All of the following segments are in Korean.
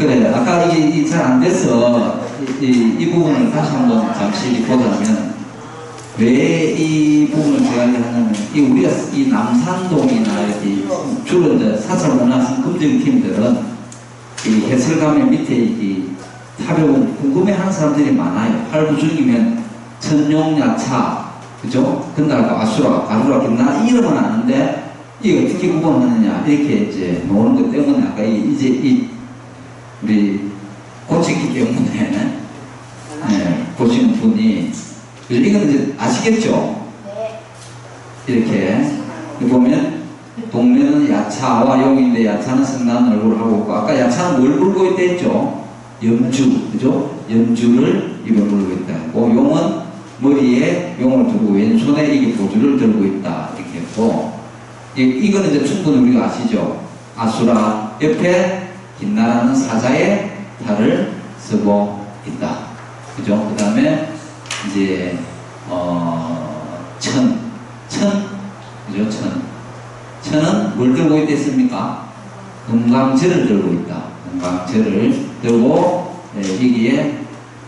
그래, 아까 이게 잘 안 돼서 이 부분을 다시 한번 잠시 보자면, 왜 이 부분을 제가 하냐면, 우리가 이 남산동이나 이렇게 주로 이제 사설문화상 금정팀들은 이 해설가면 밑에 이 타벽은 궁금해하는 사람들이 많아요. 팔부중이면 천룡야차, 그죠? 근달과 아수라, 가루라, 김나 이름은 아는데 이게 어떻게 구분하느냐 이렇게 이제 모르는 것 때문에 아까 이제 우리 고쳤기 때문에 보시는 분이 이건 이제 아시겠죠? 이렇게 보면 동네는 야차와 용인데 야차는 성난 얼굴을 하고 있고 아까 야차는 뭘 물고 있다 했죠? 염주, 그죠? 염주를 입에 물고 있다. 용은 머리에 용을 두고 왼손에 이게 보주를 들고 있다 이렇게 했고 이거는 이제 충분히 우리가 아시죠? 아수라 옆에 김나라는 사자의 탈을 쓰고 있다. 그죠? 그 다음에 이제 그죠? 천은 뭘 들고 있다 했습니까? 금강철을 들고 있다. 금강철을 들고 여기에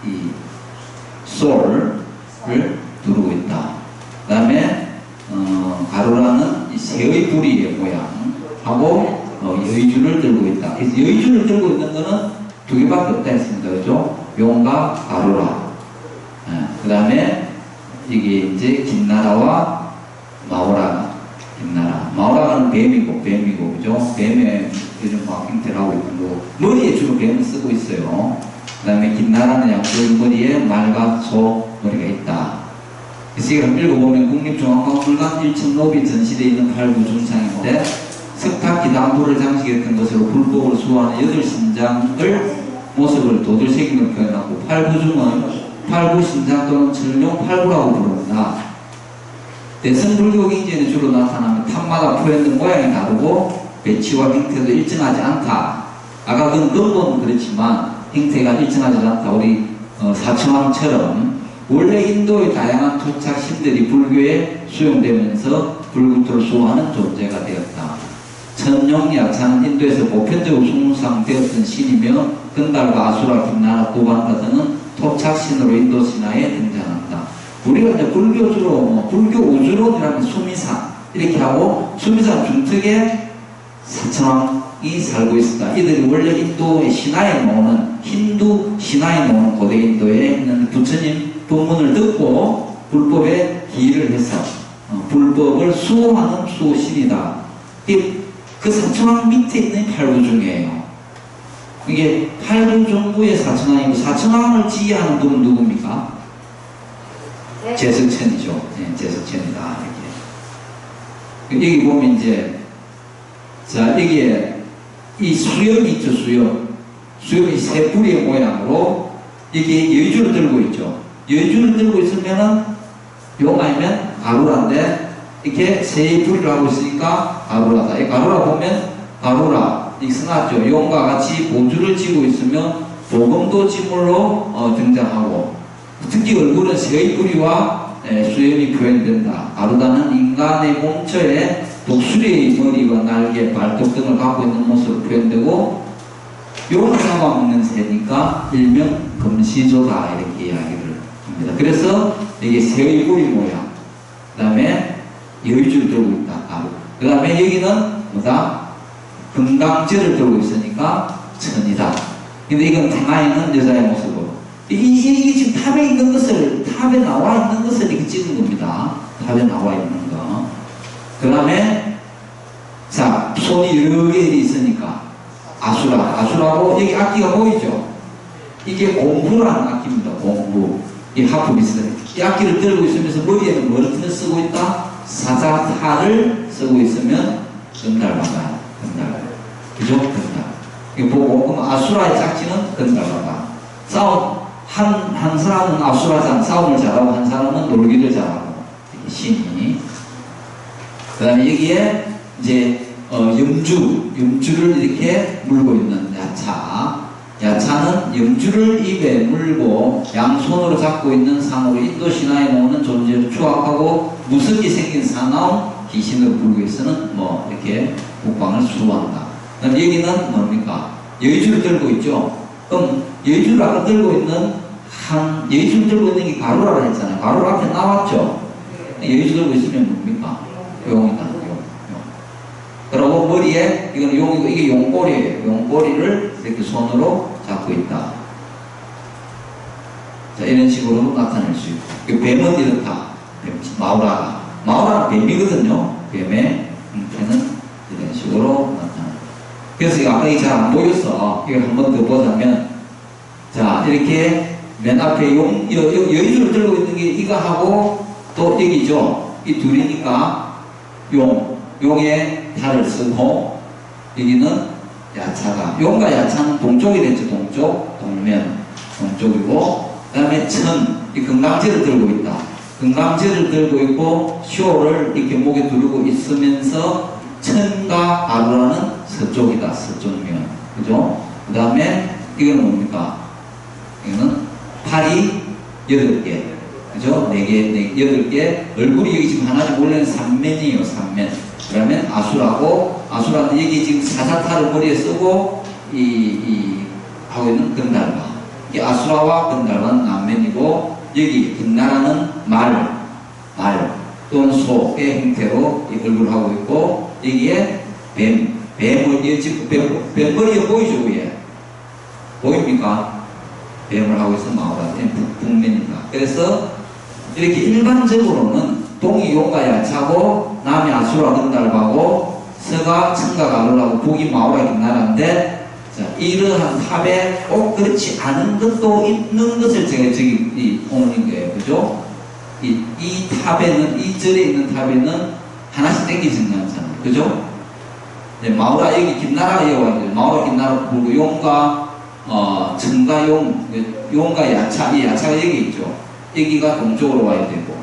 이 솔을 두르고 있다. 그 다음에 가루라는 이 새의 부리의 모양하고 여의주를 들고 있다. 여의주를 들고 있는 거는 두 개밖에 없다 했습니다. 그죠? 용과 가루라. 그 다음에 이게 이제 김나라와 마오라. 김나라. 마오라는 뱀이고, 그죠? 뱀의 이런 막 형태를 하고 있는 거. 머리에 주로 뱀을 쓰고 있어요. 그 다음에 김나라는 양쪽 머리에 말과 소 머리가 있다. 그래서 이걸 읽어보면 국립중앙박물관 1층 로비 전시되어 있는 팔부중창인데 석탁 기단부를 장식했던 것으로 불법으로 수호하는 8신장을 모습을 도들새김으로 표현하고 팔부중은 팔부신장 또는 철룡 팔부라고 부릅니다. 대승불교 경전에 주로 나타나면 탑마다 표현된 모양이 다르고 배치와 형태도 일정하지 않다. 아까 그 근본은 그렇지만 형태가 일정하지 않다. 우리 사청왕처럼 원래 인도의 다양한 토착신들이 불교에 수용되면서 불구토를 수호하는 존재가 되었다. 천룡야차는 인도에서 보편적으로 숭상되었던 신이며 근달과 아수라, 김나라, 도반가 등은 토착신으로 인도 신화에 등장한다. 우리가 이제 불교주로 불교 우주론이라면 수미산 이렇게 하고 수미산 중턱에 사천왕이 살고 있었다. 이들이 원래 인도의 신화에 나오는 힌두 신화에 나오는 고대 인도에 있는 부처님 법문을 듣고 불법에 기일을 해서 불법을 수호하는 수호신이다. 그 사천왕 밑에 있는 팔부중이에요. 이게 팔부중부의 사천왕이고 사천왕을 지휘하는 분은 누굽니까? 제석천이죠. 네, 제석천이다. 이렇게. 여기 보면 이제 자 여기에 이 수염이 있죠. 수염이 세 뿌리의 모양으로 이게 여의주를 들고 있죠. 여의주를 들고 있으면은 용 아니면 가루라인데 이렇게 세 뿌리를 하고 있으니까 가루라다. 이 가루라 보면 가루라 이 써놨죠. 용과 같이 보주를 쥐고 있으면 보금도 지물로 등장하고 특히 얼굴은 새의 뿌리와 수염이 표현된다. 가루다는 인간의 몸처에 독수리의 머리와 날개, 발톱 등을 갖고 있는 모습으로 표현되고 용을 잡아먹는 새니까 일명 금시조다 이렇게 이야기를 합니다. 그래서 이게 새의 뿌리 모양, 그 다음에 여의주를 들고 있다. 가루. 그 다음에 여기는 뭐다? 금강절을 들고 있으니까 천이다. 근데 이건 태마에 있는 여자의 모습으로. 이게 지금 탑에 있는 것을, 탑에 나와 있는 것을 이렇게 찍은 겁니다. 탑에 나와 있는 거. 그 다음에, 자, 손이 여러 개 있으니까, 아수라고, 여기 악기가 보이죠? 이게 공부라는 악기입니다. 공부. 이 하프 비슷해요. 이 악기를 들고 있으면서 머리에는 머리끈을 쓰고 있다. 사자탈을 쓰고 있으면, 건달바다. 건달. 그죠? 건달. 이거 보고, 그럼 아수라의 짝지는 건달바다. 한 사람은 아수라장 싸움을 잘하고 한 사람은 놀기를 잘하고 신이. 그 다음에 여기에 이제 염주를 이렇게 물고 있는 야차는 염주를 입에 물고 양손으로 잡고 있는 상으로 인도 신화에 나오는 존재를 추악하고 무섭게 생긴 사나운 귀신을 불교에서는 뭐 이렇게 국방을 수호한다. 그럼 여기는 뭡니까? 여의주를 들고 있죠. 그럼 여의주를 아까 들고 있는 여의주를 들고 있는 게 가로라고 했잖아요. 가로 앞에 나왔죠. 여의주 들고 있으면 뭡니까? 용이다. 용. 그리고 머리에 이건 용이고 이게 용꼬리예요. 용꼬리를 이렇게 손으로 잡고 있다. 자, 이런 식으로 나타낼 수 있고. 뱀은 이렇다. 마우라는 뱀이거든요. 뱀의 형태는 이런 식으로 나타납니다. 그래서 아까 이 잘 안 보였어. 이걸 한 번 더 보자면, 자, 이렇게 맨 앞에 여의주를 들고 있는 게 이거하고 또 여기죠. 이 둘이니까 용의 탈을 쓰고, 여기는 야차가, 용과 야차는 동쪽이 됐죠. 동쪽, 동면, 동쪽이고, 그 다음에 이 금강제를 들고 있다. 금강제를 들고 있고, 쇼를 이렇게 목에 두르고 있으면서, 천과 가루라는 서쪽이다. 서쪽면. 그죠? 그 다음에, 이거는 뭡니까? 이거는 팔이 8개. 그죠? 4개, 8개. 얼굴이 여기 지금 하나지, 원래는 3면이에요. 3면. 그러면 아수라는 여기 지금 사사타를 머리에 쓰고, 하고 있는 건달바. 이 아수라와 건달바는 남면이고, 여기 금나라는 말 또는 소의 형태로 이 얼굴을 하고 있고, 여기에 뱀을 지금 뱀머리에 보이죠, 위에? 보입니까? 뱀을 하고 있어 마오라, 북면입니다. 그래서 이렇게 일반적으로는 동이 용과 야차고, 남이 아수라 건달바고, 서가 천가 가루라고, 북이 마오라 김나라인데, 자, 이러한 탑에 꼭 그렇지 않은 것도 있는 것을 제가 저기 오는 거예요. 그죠? 이 탑에는, 이 절에 있는 탑에는 하나씩 땡기지는 않잖아요. 그죠? 네, 마오라, 여기 김나라가 이어와야 마오라 김나라 부르고, 용과, 천가 용과 야차, 이 야차가 여기 있죠. 여기가 동쪽으로 와야 되고,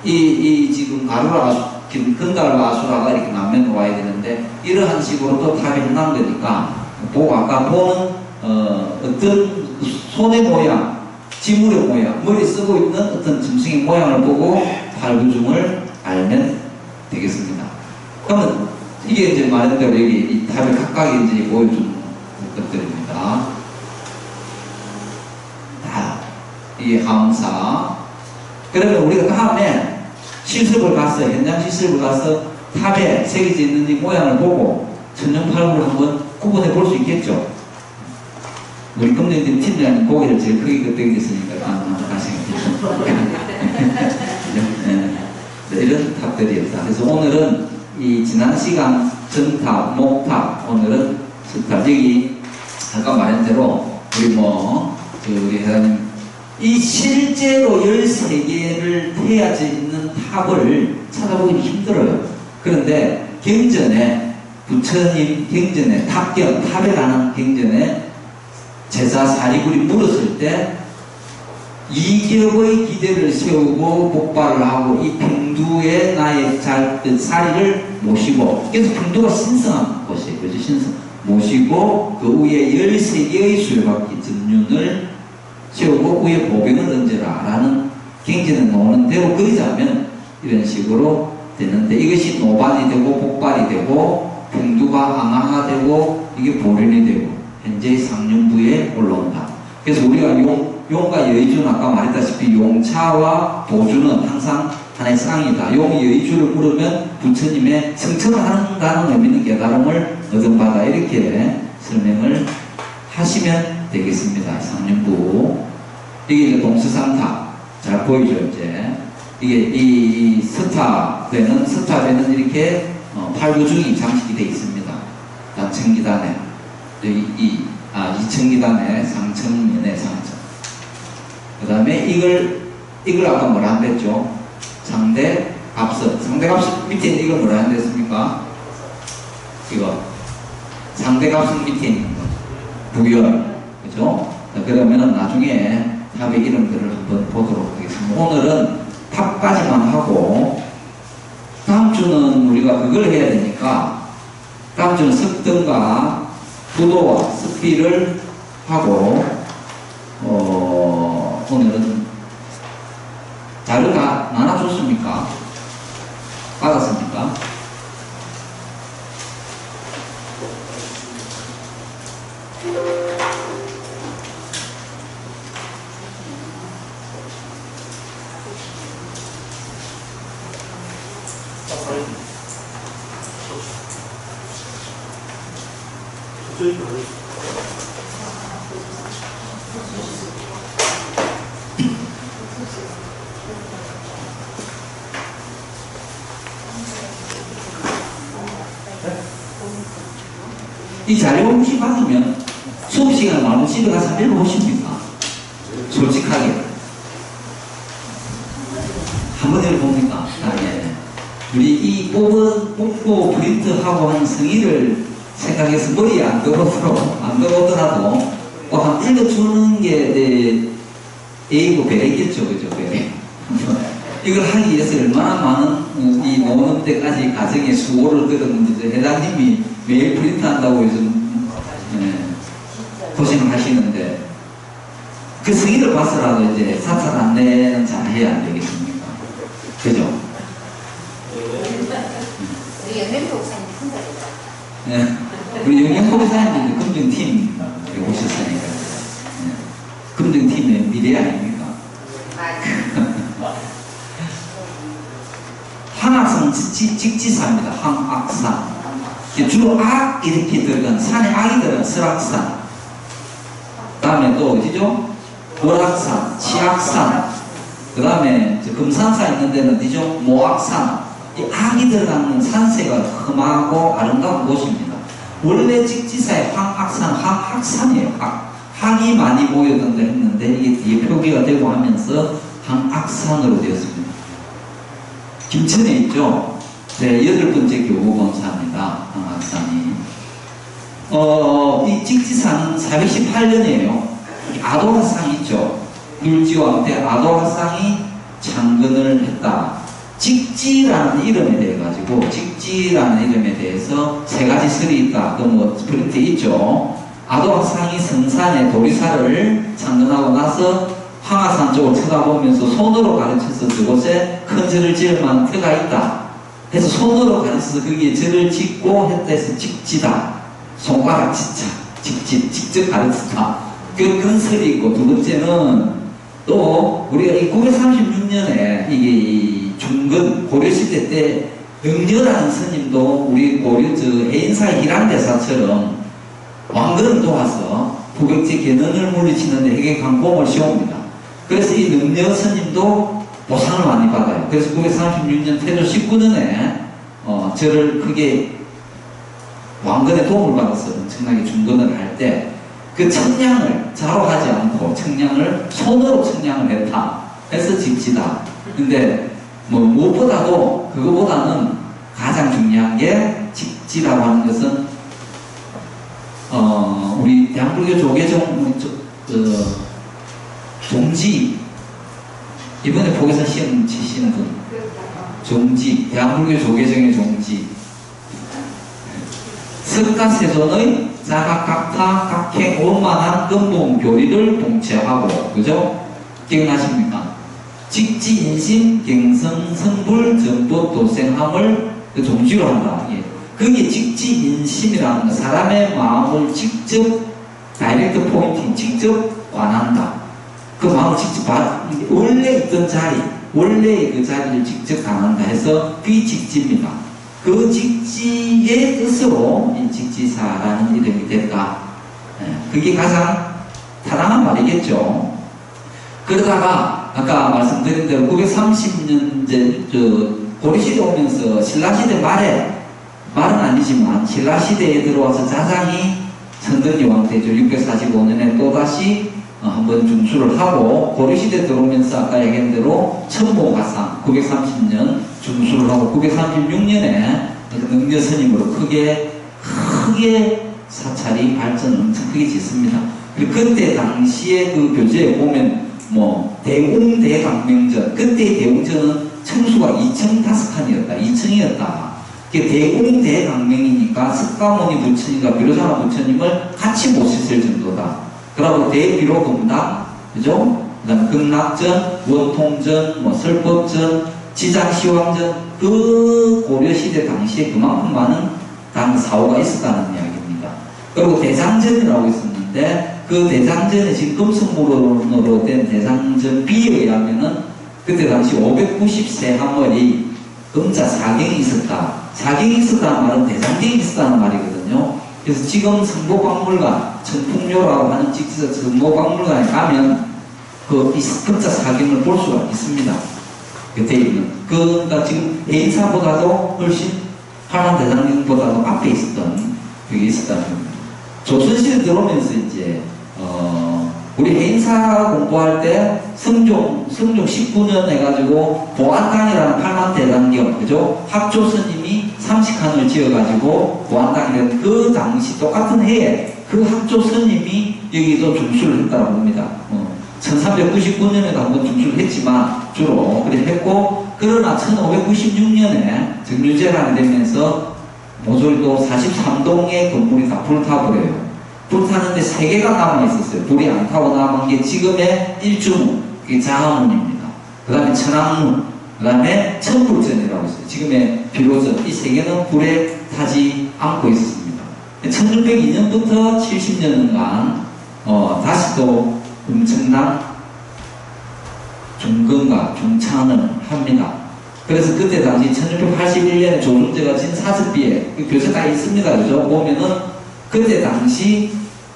지금 가루라, 건달과 아수라가 이렇게 남면으로 와야 되는데, 이러한 식으로 또 탑이 흔한 거니까, 아까 보는 어떤 손의 모양, 지물의 모양, 머리 쓰고 있는 어떤 짐승의 모양을 보고 팔구중을 알면 되겠습니다. 그러면 이게 이제 말한 대로 여기 이 탑을 각각 이제 보여준 것들입니다. 다, 이 함사. 그러면 우리가 다음에 실습을 가서, 현장 실습을 가서 탑에 새겨져 있는 이 모양을 보고 천정팔구를 한번 구분해 볼 수 있겠죠. 우리 금년들 팀장님 고개를 제일 크게 끄덕였으니까 네, 이런 탑들이었다. 그래서 오늘은 이 지난 시간 전탑, 목탑, 오늘은 서탑. 여기 아까 말한 대로 우리 회장님 이 실제로 13개를 태워져 있는 탑을 찾아보기 힘들어요. 그런데 경전에 부처님 경전에 탑에 가는 경전에 제자 사리굴이 물었을 때 이격의 기대를 세우고 복발을 하고 이 평두에 나의 사리를 모시고, 그래서 평두가 신성한 곳이에요. 그죠? 모시고 그 위에 13개의 수요박기 전륜을 세우고 위에 보병을 얹으라 라는 경전에 나오는 대로 그리자면 이런 식으로 되는데, 이것이 노반이 되고 복발이 되고 평두가 앙하가 되고 이게 보련이 되고 현재 상륜부에 올라온다. 그래서 우리가 용과 여의주는 아까 말했다시피 용차와 도주는 항상 하나의 쌍이다. 용 여의주를 물으면 부처님의 성천을 한다는 의미는 깨달음을 얻은 바다, 이렇게 설명을 하시면 되겠습니다. 상륜부. 이게 이제 동서상탑 잘 보이죠. 이제 이게 이 서탑에는 이렇게 팔구중이 장식이 되어 있습니다. 단청기단에 이청기단에 상청면에 상청. 그 다음에 이걸 아까 뭐라 한댔죠? 상대갑석 밑에 있는 이걸 뭐라 한댔습니까? 이거 상대갑석 밑에 있는 거 부열. 그죠? 그러면은 나중에 탑의 이름들을 한번 보도록 하겠습니다. 오늘은 탑까지만 하고, 다음 주는 우리가 그걸 해야 되니까, 다음 주는 석등과 부도와 스피를 하고, 오늘은 자료 다 나눠줬습니까? 받았습니까? 이 자료 혹시 받으면 수업 시간 말고 집에 가서 읽어보십니까? 솔직하게. 한번 읽어봅니까? 우리 이 뽑고 프린트하고 하는 성의를 생각해서 머리에 안 들어오더라도 한 읽어주는 게 A고 배겠죠, 그죠? 배. 이걸 하기 위해서 얼마나 많은 이 노는 때까지 가정에 수고를 들었는지 회장님이 매일 프린트한다고 해서 고생을 하시는데 그 승인을 봐서라도 이제 사찰 안내는 잘 해야 안 되겠습니까? 그죠? 우리 영양도 목사님 큰다. 네. 우리 영양도 목사님도 검증팀 오셨으니까 검증팀의 미래 아닙니까? 항악산 직지사입니다. 항악산. 주로 악 이렇게 들어간 산에 악이 들어간 설악산. 다음에 또 어디죠? 월악산, 치악산. 그 다음에 금산산 있는 데는 어디죠? 모악산. 이 악이 들어가는 산세가 험하고 아름다운 곳입니다. 원래 직지사의 항악산, 항악산이에요. 학이 많이 모여든다 했는데 이게 뒤에 표기가 되고 하면서 항악산으로 되었습니다. 김천에 있죠. 제 8번째 교보건사입니다. 항악산이. 이 직지산은 418년이에요. 아도화상 있죠. 율지왕 때 아도화상이 창건을 했다. 직지라는 이름에 대해 가지고 직지라는 이름에 대해서 세 가지 설이 있다. 그 뭐 프린트 있죠. 아도화상이 성산에 도리사를 창건하고 나서 황하산 쪽을 쳐다보면서 손으로 가르쳐서 그곳에 큰 절을 지을 만한 터가 있다. 해서 손으로 가르쳐서 거기에 절을 짓고 했다 해서 직지다. 손가락 진짜 직접 가르쳤다. 그런 설이 있고, 두 번째는 또 우리가 이 936년에 이게 중근 고려시대 때 응려라는 스님도 우리 고려 해인사 희랑대사처럼 왕건을 도와서 부격제 견훤을 물리치는데 핵의 강공을 씌웁니다. 그래서 이 능려 스님도 보상을 많이 받아요. 그래서 936년 태조 19년에 저를 크게 왕건의 도움을 받아서 엄청나게 중건을 할 때 그 청량을 자로하지 않고 청량을 손으로 청량을 했다. 해서 직지다. 근데 뭐 무엇보다도 그거보다는 가장 중요한 게 직지라고 하는 것은 우리 대한불교 조계종 종지 이번에 보게서 시험 치시는 분 종지 대한불교 조계종의 종지 석가세존의 자각각타 각행 원만한 근본 교리를 동체하고 그죠? 기억나십니까? 직지인심 경성 성불 전법 도생함을 그 종지로 한다. 예. 그게 직지인심이라는 거 사람의 마음을 직접 다이렉트 포인팅 직접 관한다. 그 마음을 직접 원래 있던 자리 원래의 그 자리를 직접 당한다 해서 그게 직지입니다. 그 직지의 뜻으로 이 직지사라는 이름이 됐다. 그게 가장 타당한 말이겠죠. 그러다가 아까 말씀드린 대로 930년째 고려시대 오면서 신라시대 말은 아니지만 신라시대에 들어와서 자장이 선덕여왕 때죠. 645년에 또다시 한번 중수를 하고 고려시대 들어오면서 아까 얘기한 대로 천모가상 930년 중수를 하고 936년에 능려스님으로 크게 사찰이 발전을 엄청 크게 짓습니다. 그리고 그때 당시에 그 교재에 보면 뭐 대웅대강명전 그때의 대웅전은 청수가 2,005칸이었다. 2층이었다. 대웅대강명이니까 석가모니 부처님과 비로자나 부처님을 같이 모셨을 정도다. 그리고 대비로금당 그죠? 그 다음에 극락전, 원통전, 뭐 설법전, 지장시황전 그 고려시대 당시에 그만큼 많은 당 사후가 있었다는 이야기입니다. 그리고 대장전이라고 있었는데 그 대장전에 지금 금속물로 된 대장전 비에 의하면은 그때 당시 590세 한월이 음자 사경이 있었다. 사경이 있었다는 말은 대장경이 있었다는 말이거든요. 그래서 지금 성모박물관, 천풍료라고 하는 직지사 성모박물관에 가면 그 이스크자 사경을 볼 수가 있습니다. 곁에 있는. 그러니까 지금 해인사보다도 훨씬 한란대장경보다도 앞에 있었던 그게 있었다는 겁니다. 조선시대 들어오면서 이제 우리 해인사 공부할 때 성종 19년 해가지고 보안당이라는 팔만대장경, 그죠? 합조 스님이 30칸을 지어가지고 보안당이 된 그 당시 똑같은 해에 그 합조 스님이 여기서 중수를 했다고 합니다. 1399년에도 한번 중수를 했지만 주로 그래 했고, 그러나 1596년에 정유재란이 되면서 모조리도 43동의 건물이 다 불타버려요. 불타는데 3개가 남아있었어요. 불이 안 타고 남은 게 지금의 일주문, 그게 자화문입니다. 그 다음에 천왕문, 그 다음에 천불전이라고 있어요. 지금의 비로전. 이 3개는 불에 타지 않고 있었습니다. 1602년부터 70년간 다시 또 엄청난 중건과 중창을 합니다. 그래서 그때 당시 1681년에 조중재가 진 사습비에 교재 다 있습니다. 그죠? 보면은 그때 당시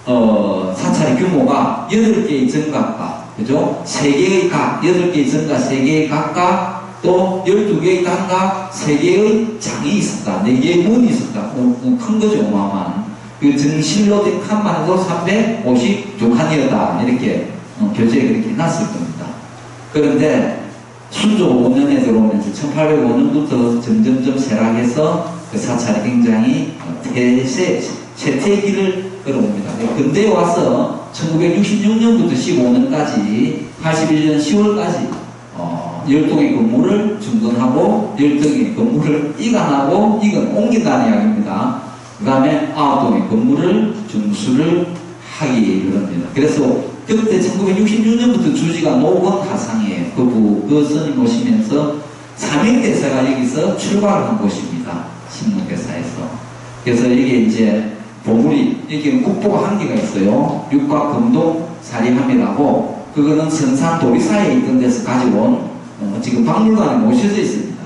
사찰의 규모가 8개의 정각과, 그죠? 3개의 각, 8개의 정각, 3개의 각과 또 12개의 단각, 3개의 장이 있었다. 4개의 문이 있었다. 큰 거죠, 어마어마한. 그 정실로 된 칸만 해도 352칸이었다. 이렇게 교재에 그렇게 해놨을 겁니다. 그런데 순조 5년에 들어오면서 1805년부터 점점점 쇠락해서 그 사찰이 굉장히 쇠퇴기를 끌어옵니다. 근대에 와서 1966년부터 15년까지 81년 10월까지 10동의 건물을 중건하고 10동의 건물을 이관하고 이건 옮긴다는 이야기입니다. 그 다음에 9동의 건물을 중수를 하기를 합니다. 그래서 그때 1966년부터 주지가 노건 하상이에요. 그 스님 오시면서 삼행대사가 여기서 출발을 한 곳입니다. 신문대사에서. 그래서 이게 이제 보물이, 여기는 국보가 한 개가 있어요. 육과 금동 사리함이라고, 그거는 성산 도리사에 있던 데서 가져온 지금 박물관에 모셔져 있습니다.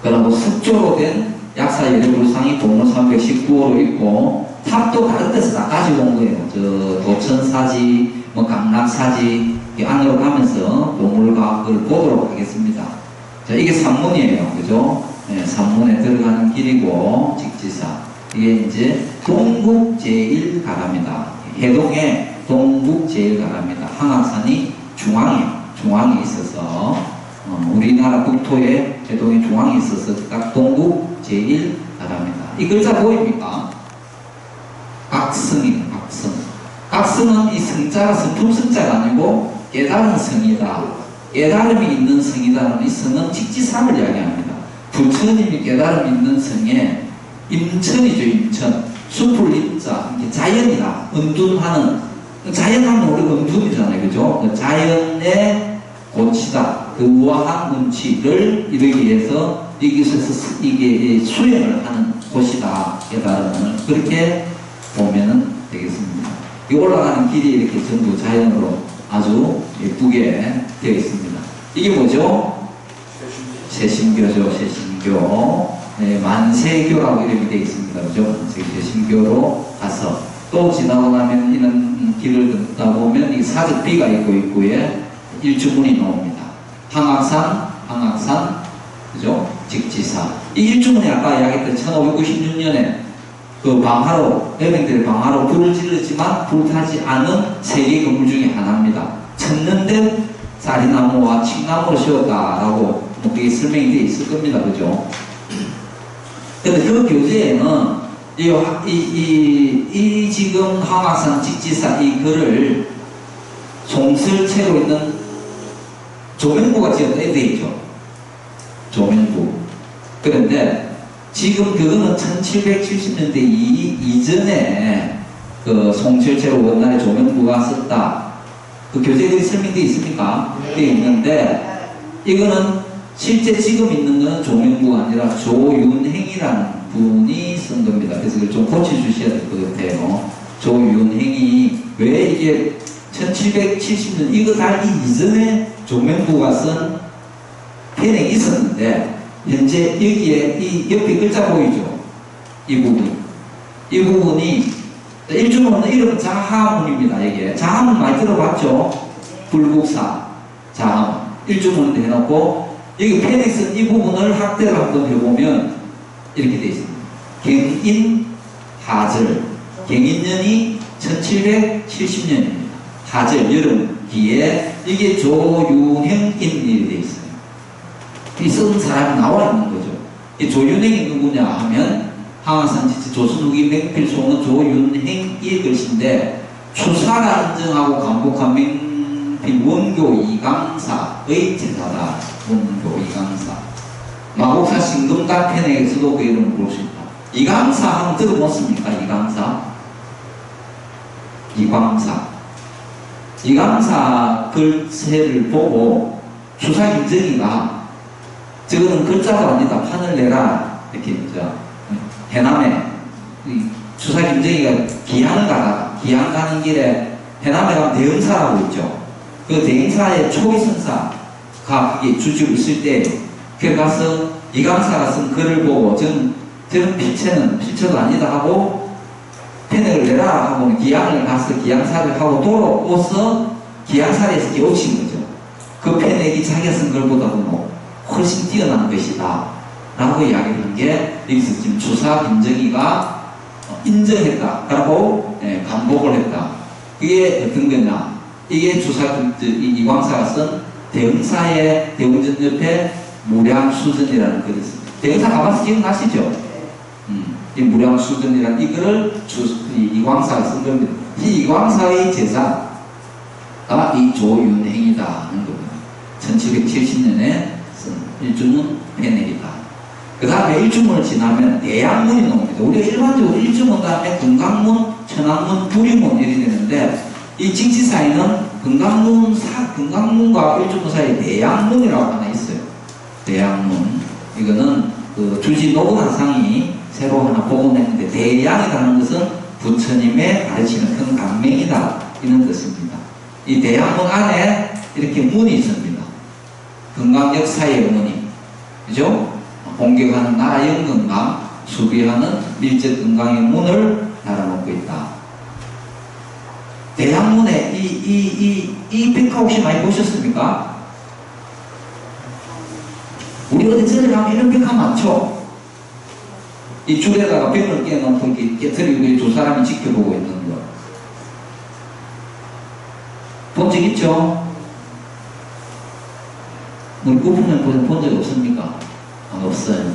그리고 석조로 된 약사 예례불상이 보물 319호로 있고, 탑도 다른 데서 다 가져온 거예요. 저 도천사지, 강락사지, 안으로 가면서 보물과학을 보도록 하겠습니다. 자, 이게 산문이에요. 그죠? 네, 산문에 들어가는 길이고, 직지사. 이게 이제 동북-제1가랍니다. 해동에 동북-제1가랍니다. 항악산이 중앙에 있어서, 우리나라 국토에 해동에 중앙에 있어서 딱 동북-제1가랍니다. 이 글자 보입니까? 각성이에요, 각성. 각성은 이 성자가 성품성자가 아니고 깨달은 성이다. 깨달음이 있는 성이다는 이 성은 직지삼을 이야기합니다. 부처님이 깨달음이 있는 성에 임천이죠, 임천. 숲을 임자, 자연이다. 은둔하는. 자연하면 우리 은둔이잖아요, 그죠? 자연의 고치다. 그 우아한 운치를 이루기 위해서 여기서 이게 수행을 하는 곳이다. 깨달음을. 그렇게 보면은 되겠습니다. 이 올라가는 길이 이렇게 전부 자연으로 아주 예쁘게 되어 있습니다. 이게 뭐죠? 세심교죠, 세심교. 네, 만세교라고 이름이 되어 있습니다. 그죠? 세심교로 가서 또 지나고 나면 이런 길을 걷다 보면 이 사적비가 있고 입구에 일주문이 나옵니다. 항악산, 그죠? 직지사. 이 일주문이 아까 이야기했던 1596년에 그 방화로, 여맹들의 방화로 불을 질렀지만 불타지 않은 3개의 건물 중에 하나입니다. 천년된 쌀이나무와 칡나무로 씌웠다라고 그게 설명이 되어 있을 겁니다. 그죠? 근데 그 교재에는 이 지금 항악산 직지사 이 글을 송설체로 있는 조명부가 지었다 되어 있죠. 조명부. 그런데 지금 그거는 1770년대 이전에 그 송철체로 원날에 조명부가 썼다. 그 교재들이 설명되어 있습니까? 되어 있는데 이거는 실제 지금 있는 건 조명부가 아니라 조윤행이라는 분이 쓴 겁니다. 그래서 이걸 좀 고쳐주셔야 될 것 같아요. 조윤행이 왜 이게 1770년 이거 달기 이전에 조명부가 쓴 편행이 있었는데 현재 여기에 이 옆에 글자 보이죠? 이 부분. 이 부분이 일주문은 이름은 자하문입니다. 이게 자하문 많이 들어봤죠? 불국사 자하문 일주문을 해놓고 여기 페닉스는 이 부분을 확대를 한번 해보면 이렇게 되어 있습니다. 경인하절 경인년이 1770년입니다. 하절 여름기에 이게 조윤행인일이 되어 있어요. 이 쓴 사람이 나와 있는 거죠. 이 조윤행이 누구냐 하면 항아산 지체 조선 후기 맹필송은 조윤행의 글씨인데 추사라 인정하고 감복한 맹필 원교 이강사의 제자다. 원교 이강사. 마곡사 신금단편에서도 그 이름을 볼 수 있다. 이강사 한번 들어봤습니까? 이강사. 이광사. 이강사 글쎄를 보고 추사 김정희가 저거는 글자도 아니다. 판을 내라. 이렇게 해남에 추사 김정희가 기항을 가다가 기항 가는 길에 해남에 가면 대흥사라고 있죠. 그 대흥사의 초기선사가 그게 주지고 있을 때 그 가서 이강사가 쓴 글을 보고 저는 필체도 아니다 하고 펜을 내라 하고는 기항을 가서 기항사를 하고 돌아오서 기항사에서 깨우친 거죠. 그 펜액이 자기가 쓴 글보다도 훨씬 뛰어난 것이다 라고 이야기를 한 게 여기서 지금 추사 김정희가 인정했다 라고 감복을 했다. 그게 어떤 거냐, 이게 추사 이광사가 쓴 대흥사의 대웅전 옆에 무량수전이라는 글이 있습니다. 대흥사 가봐서 기억나시죠? 이 무량수전이라는 이 글을 이광사가 쓴 겁니다. 이 이광사의 제자가 이 조윤행이다 하는 겁니다. 1770년에 쓴 일주문 페넥이다. 그 다음에 일주문을 지나면 대양문이 나옵니다. 우리가 일반적으로 일주문 다음에 금강문, 천왕문, 부리문 이렇게 되는데 이 징치사에는 금강문과 일주문 사이에 대양문이라고 하나 있어요. 대양문. 이거는 그 주지 노근화상이 새로 하나 복원했는데 대양이라는 것은 부처님의 가르치는 큰 강명이다 이런 뜻입니다. 이 대양문 안에 이렇게 문이 있습니다. 금강 역사의 문이, 그죠? 공격하는 나라 영건강, 수비하는 밀제 금강의 문을 달아놓고 있다. 대양문에 이 백화 혹시 많이 보셨습니까? 우리 어디 절에 가면 이런 백화 많죠? 이 줄에다가 벽을 깨놓고 이렇게 깨트리고 두 사람이 지켜보고 있는 거. 본 적 있죠? 우리 꾸프면 본 적 없습니까? 아, 없어요.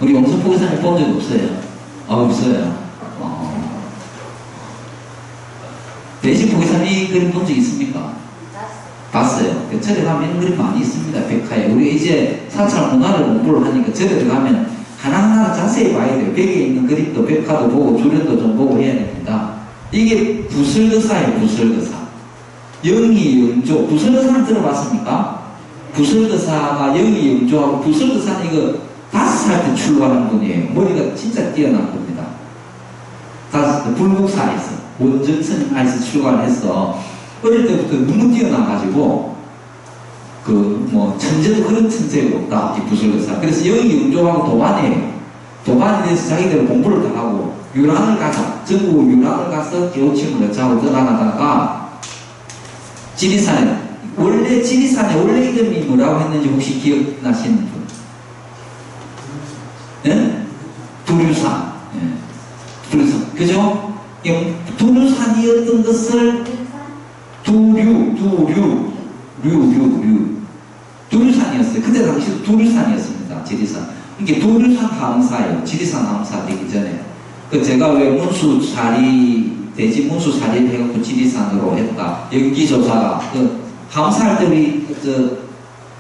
우리 영선포기사님 본 적 없어요? 아, 없어요. 대신 포기사님 이 그림 본 적 있습니까? 봤어요. 절에 가면 이런 그림 많이 있습니다. 백화에. 우리 이제 사찰 문화를 공부를 하니까 절에 들어가면 하나하나 자세히 봐야 돼요. 벽에 있는 그림도 백화도 보고 주변도 좀 보고 해야 됩니다. 이게 부설거사예요. 부설거사. 영의영조. 부설거사는 들어봤습니까? 부설거사가 영의영조하고, 부설거사는 이거 5살 때 출가한 분이에요. 머리가 진짜 뛰어난 겁니다. 5살 때 불국사에서 원정스님 안에서 출가를 했어. 어릴 때부터 너무 뛰어나가지고 천재도 그런 천재가 없다, 이 부설거사. 그래서 영의영조하고 도반이에요. 도반에 대해서 자기들 공부를 다 하고 유랑을 가자, 전국 유랑을 가서 개호침을 넣자고 떠나가다가 지리산에, 원래 지리산의 원래 이름이 뭐라고 했는지 혹시 기억나시는 분? 네? 두류산. 네. 두류산. 그죠? 두류산이었던 것을 두류산이었어요. 그때 당시도 두류산이었습니다. 지리산. 이게 두류산 함사예요. 지리산 함사 되기 전에. 제가 왜 돼지 문수사리 해갖고 지리산으로 했다. 연기조사가. 함사할 때 우리,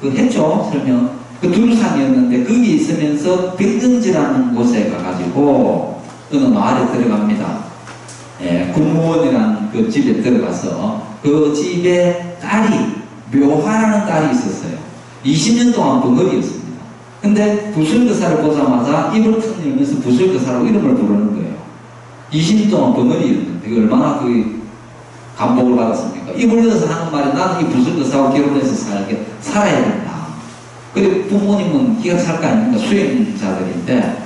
했죠? 설명. 두류산이었는데, 거기 있으면서 백등지라는 곳에 가가지고, 어느 마을에 들어갑니다. 군무원이라는 그 집에 들어가서, 그 집에 묘화라는 딸이 있었어요. 20년 동안 벙어리였습니다. 근데 부설거사를 보자마자 입을 탁 열면서 부설거사라고 이름을 부르는 거예요. 20년 동안 벙어리였는데 이게 얼마나 감복을 받았습니까? 입을 열어서 하는 말이, 나는 이 부설거사하고 결혼해서 살아야 된다. 그리고 부모님은 기가 찰 거 아닙니까? 수행자들인데,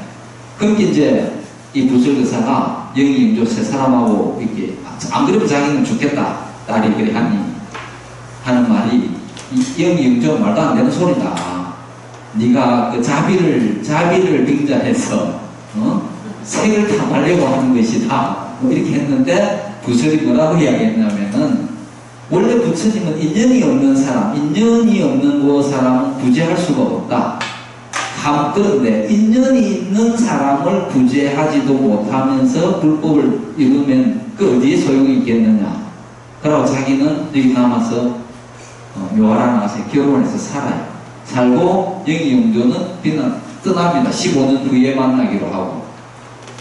그렇게 이제 이 부설교사가 영희 영조 세 사람하고 이렇게 안 그러면 자기는 죽겠다 딸이 그래 하는 말이 이 영희 영조 말도 안 되는 소리다. 네가 그 자비를 빙자해서 색을 탐하려고 하는 것이다. 뭐 이렇게 했는데 부설이 뭐라고 이야기했냐면은 원래 부처님은 인연이 없는 그 사람은 구제할 수가 없다. 그런데 인연이 있는 사람을 구제하지도 못하면서 불법을 이루면 그 어디에 소용이 있겠느냐. 그러고 자기는 여기 남아서 묘하라 나서 결혼해서 살아요. 살고 영희 영조는 떠납니다. 15년 후에 만나기로 하고.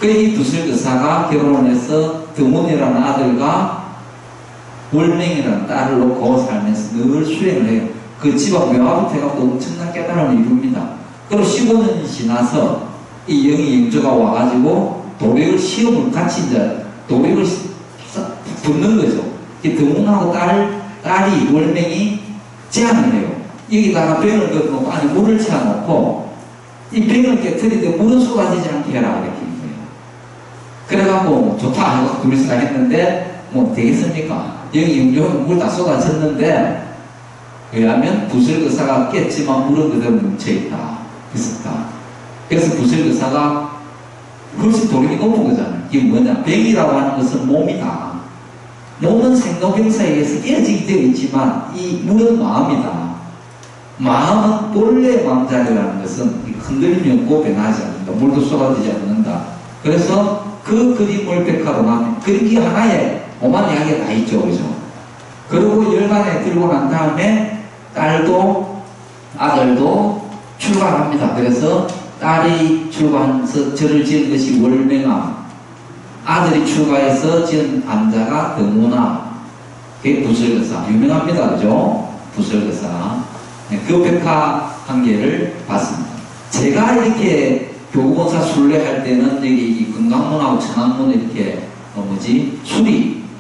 이 부설교사가 결혼해서 드문이라는 아들과 월맹이라는 딸을 놓고 살면서 늘 수행을 해요. 그 집안 묘하부터 해갖고 엄청난 깨달음을 이룹니다. 그리고 15년이 지나서 이 영희 영조가 와가지고 도백을 시험을 같이 이제 도백을 붙는 거죠. 이 드문하고 딸이 월맹이 제안을 해요. 여기다가 병을 걷어놓고 안에 물을 채워놓고 이 병을 깨뜨리는데 물은 쏟아지지 않게 해라 이렇게 한 거예요. 그래갖고 좋다 하고 둘이서 했는데 뭐 되겠습니까? 영희 영조는 물 다 쏟아졌는데 왜냐하면 부설교사가 깼지만 물은 그대로 뭉쳐있다. 그래서 부설교사가 훨씬 도력이 높은 거잖아요. 이게 뭐냐? 병이라고 하는 것은 몸이다. 몸은 생로병사에 의해서 깨어지게 되어 있지만 이 물은 마음이다. 마음은 본래 마음자리라는 것은 흔들리면 고 변하지 않는다. 물도 쏟아지지 않는다. 그래서 그 그림을 백화로 나면 그림이 하나에 오만 이야기가 다 있죠. 그죠? 그리고 열반에 들고 난 다음에 딸도 아들도 출가합니다. 그래서 딸이 출가해서 절을 지은 것이 월맹암, 아들이 출가해서 지은 암자가 드문암. 그게 부설교사. 유명합니다. 그죠? 부설교사. 네, 그 백화 한계를 봤습니다. 제가 이렇게 교구본사 순례할 때는 여기 이 금강문하고 천왕문 이렇게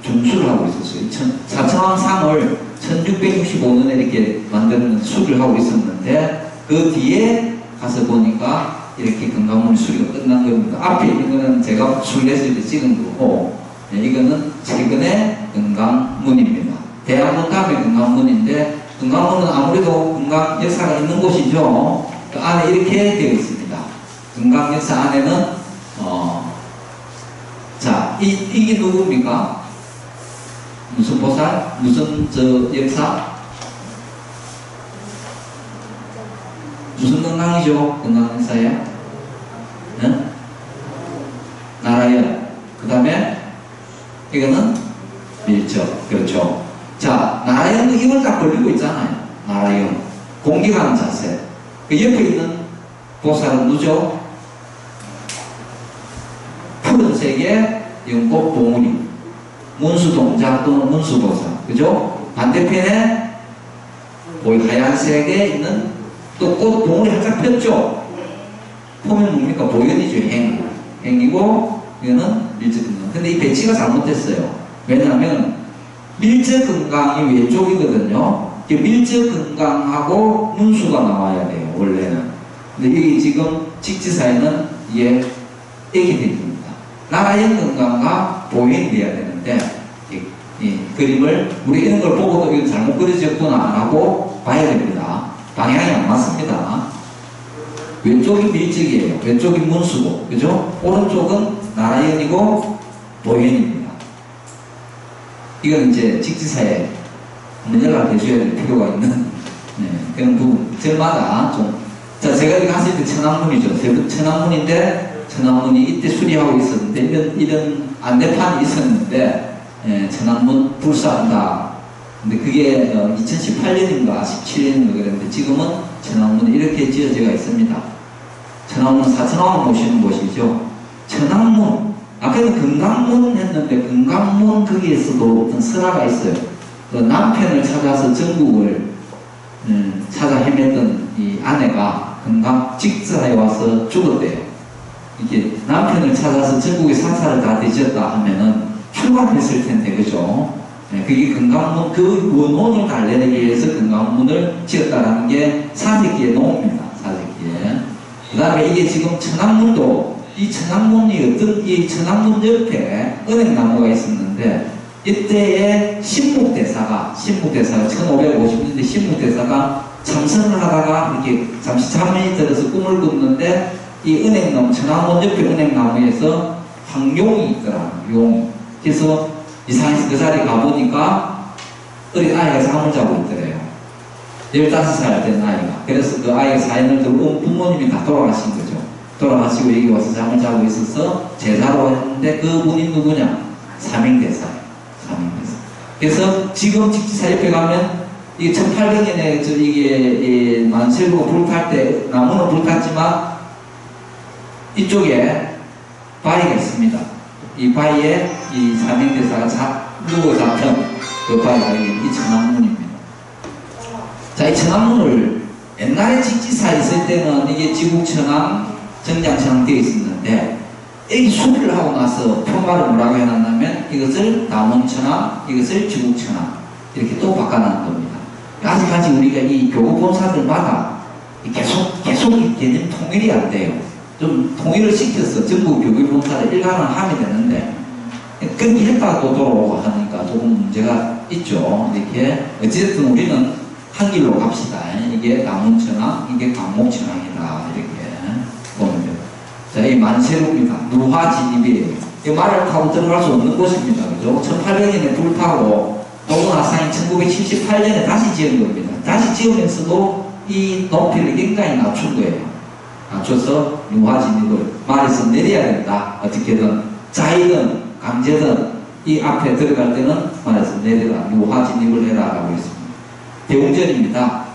중수를 하고 있었어요. 사천왕상을 1665년에 이렇게 만드는 수를 하고 있었는데 그 뒤에 가서 보니까 이렇게 금강문 수리가 끝난 겁니다. 앞에 있는 거는 제가 순례했을 때 찍은 거고 네, 이거는 최근에 금강문입니다. 대학문 다음에 금강문인데 금강문은 아무래도 금강 역사가 있는 곳이죠. 그 안에 이렇게 되어 있습니다. 금강 역사 안에는 자, 이게 누굽니까? 무슨 보살? 무슨 역사? 무슨 금강이죠? 금강 역사에? 응? 나라연. 그 다음에 이거는 밀적. 그렇죠. 자, 나라연도 입을 딱 벌리고 있잖아요. 나라연. 공격하는 자세. 그 옆에 있는 보살은 누죠? 푸른색의 연꽃 봉우리. 문수동자 또는 문수보살. 그죠? 반대편에 하얀색에 있는 또 꽃 봉우리 살짝 폈죠? 보면 뭡니까? 보현이죠. 행이고, 이거는 밀적금강. 근데 이 배치가 잘못됐어요. 왜냐하면 밀적금강이 왼쪽이거든요. 밀적금강하고 문수가 나와야 돼요. 원래는. 근데 여기 지금 직지사에는 이게 애기 됩니다. 나라연 금강과 보현이 돼야 되는데 이 그림을 우리 이런 걸 보고도 이거 잘못 그려졌구나 라고 봐야 됩니다. 방향이 안 맞습니다. 왼쪽이 밀적이에요. 왼쪽이 문수고, 그죠? 오른쪽은 나라연이고 보현입니다. 이건 이제 직지사에 연락을 해줘야 될 필요가 있는 그런 부분. 절마다 좀. 자, 제가 여기 갔을 때 천왕문이죠. 천왕문인데 천왕문이 이때 수리하고 있었는데 이런 안내판이 있었는데 천왕문 불사한다. 근데 그게 2018년인가 17년인가 그랬는데 지금은 천왕문이 이렇게 지어져가 있습니다. 천왕문 사천왕을 모시는 곳이죠. 천왕문 아까는 금강문 했는데 금강문 거기에서도 어떤 설화가 있어요. 그 남편을 찾아서 전국을 찾아 헤맸던 이 아내가 금강 직사에 와서 죽었대요. 이게 남편을 찾아서 전국의 산사를 다 뒤졌다 하면은 출발했을 텐데, 그죠? 네, 그게 금강문, 그 원혼을 달래기 위해서 금강문을 지었다라는 게 사제기의 노입니다. 사제기에. 그 다음에 이게 지금 천왕문도 이 천왕문이 이 천왕문 옆에 은행나무가 있었는데, 이때에 신묵대사가 1550년대 신묵대사가 참선을 하다가 이렇게 잠시 잠이 들어서 꿈을 꿨는데, 이 은행나무, 천왕문 옆에 은행나무에서 황룡이 있더라, 용. 그래서 이상해서 그 자리에 가보니까 어린 아이가 잠을 자고 있더래요. 15살 된 아이가. 그래서 그 아이가 사연을 듣고 부모님이 다 돌아가신 거죠. 돌아가시고 여기 와서 잠을 자고 있어서 제사로 했는데 그분이 누구냐? 삼행대사. 그래서 지금 직지사 옆에 가면 이게 1800년에 이게 만세부가 불탈 때 나무는 불탔지만 이쪽에 바위가 있습니다. 이 바위에 이 삼행대사가 누구 잡힌 그 바위가 이 천왕문입니다. 자, 이 천왕문을 옛날에 직지사 있을 때는 이게 지국천왕, 정장천왕 되어 있었는데, 여기 수리를 하고 나서 표말을 뭐라고 해놨냐면 이것을 남원천왕, 이것을 지국천왕 이렇게 또 바꿔놓은 겁니다. 아직까지 우리가 이 교구본사들마다 계속 이 개념 통일이 안 돼요. 좀 통일을 시켜서 전국 교구본사를 일관을 하면 되는데, 그렇게 했다가 또 돌아오고 하니까 조금 문제가 있죠. 이렇게 어쨌든 우리는 한 길로 갑시다. 이게 남원천왕, 이게 광목천왕이다. 이렇게 보면 돼요. 자, 이 만세루입니다. 누화진입이에요. 이 말을 타고 들어갈 수 없는 곳입니다. 그죠? 1800년에 불타고 도군화상이 1978년에 다시 지은 겁니다. 다시 지으면서도 이 높이를 굉장히 낮춘 거예요. 낮춰서 누화진입을 말에서 내려야 된다. 어떻게든 자이든 강제든 이 앞에 들어갈 때는 말에서 내려라. 누화진입을 해라. 라고 했습니다. 대웅전입니다.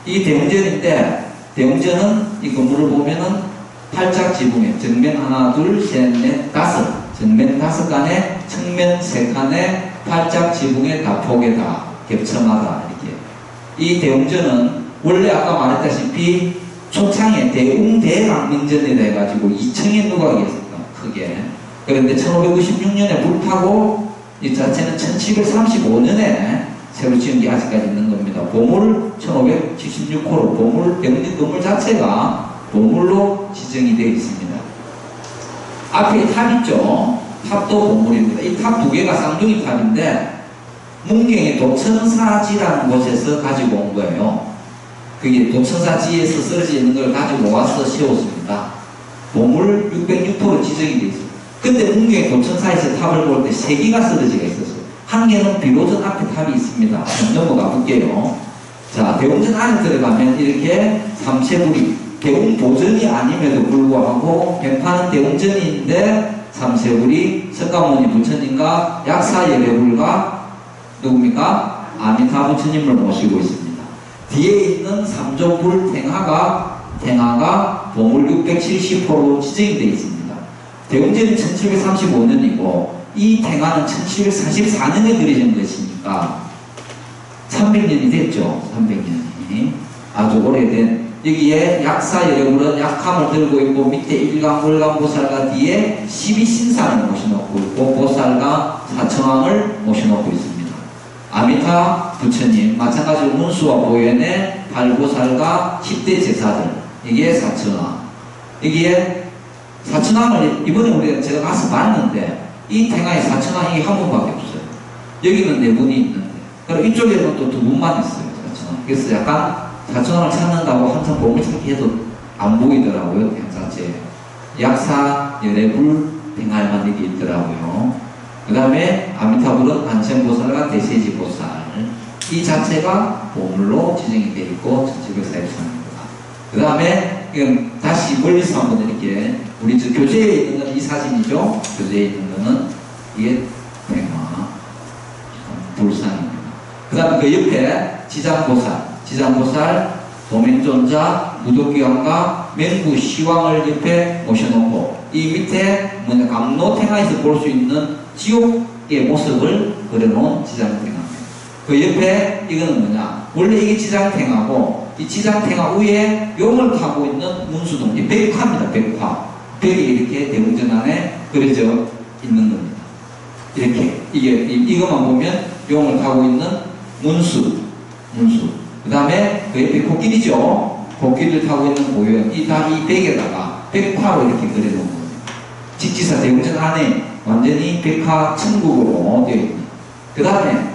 이 대웅전인데, 대웅전은 이 건물을 보면은 팔짝 지붕에 정면 하나, 둘, 셋, 넷, 다섯, 정면 5칸에 측면 3칸에 팔짝 지붕에 다폭에다 겹쳐마다 이렇게. 이 대웅전은 원래 아까 말했다시피 초창에 대웅대강명전이라 해가지고 2층에 누각이 있었다. 크게. 그런데 1596년에 불타고 이 자체는 1735년에 새로 지은 게 아직까지 있는 겁니다. 보물 1576호로 보물 병리 건물 자체가 보물로 지정이 되어 있습니다. 앞에 탑 있죠? 탑도 보물입니다. 이 탑 2개가 쌍둥이 탑인데 문경의 도천사지라는 곳에서 가지고 온 거예요. 그게 도천사지에서 쓰러져 있는 걸 가지고 와서 세웠습니다. 보물 606호로 지정이 되어 있습니다. 근데 문경의 도천사에서 탑을 볼 때 3개가 쓰러져 있었어요. 한 개는 비로전 앞에 탑이 있습니다. 넘어가 볼게요. 자, 대웅전 안에 들어가면 이렇게 삼세불이 대웅보전이 아님에도 불구하고 변파는 대웅전인데 삼세불이 석가모니 부처님과 약사예배불과 누굽니까? 아미타 부처님을 모시고 있습니다. 뒤에 있는 삼조불 탱화가 보물 670호로 지정이 되어 있습니다. 대웅전이 1735년이고 이 탱화는 1744년에 그려진 것이니까 300년이 됐죠. 300년이 아주 오래된. 여기에 약사여러분은 약함을 들고 있고 밑에 일광물광보살과 뒤에 12신상을 모셔놓고 있고 보살과 사천왕을 모셔놓고 있습니다. 아미타 부처님 마찬가지로 문수와 보현의 발보살과 10대 제사들, 이게 사천왕. 여기에 사천왕을 이번에 우리가 제가 가서 봤는데 이 탱화에 사천왕이 한 분밖에 없어요. 여기는 4분이 있는데, 그리고 이쪽에는 또 2분만 있어요. 사천왕. 그래서 약간 사천왕을 찾는다고 항상 보물 찾기 해도 안 보이더라고요. 행사체 약사 열애불 탱화에만 이게 있더라고요. 그 다음에 아미타불은 안천보살과 대세지보살, 이 자체가 보물로 지정이 되어 있고 1743입니다. 그 다음에 다시 멀리서 한번 이렇게 우리 저 교재에 있는 건 이 사진이죠. 교재에 있는 거는 이게 탱화 불상입니다. 그 다음에 그 옆에 지장보살, 도면존자, 무도기왕과 맹구시왕을 옆에 모셔놓고 이 밑에 감로탱화에서 볼 수 있는 지옥의 모습을 그려놓은 지장탱화입니다. 그 옆에 이거는 뭐냐? 원래 이게 지장탱화고 이 지장탱화 위에 용을 타고 있는 문수동, 이 백화입니다. 백화. 벽이 이렇게 대웅전 안에 그려져 있는 겁니다. 이렇게 이것만 보면 용을 타고 있는 문수. 그 다음에 그 옆에 코끼리죠. 코끼리를 타고 있는 보현. 이 벽에다가 백화로 이렇게 그려놓은 겁니다. 직지사 대웅전 안에 완전히 백화 천국으로 되어 있습니다. 그 다음에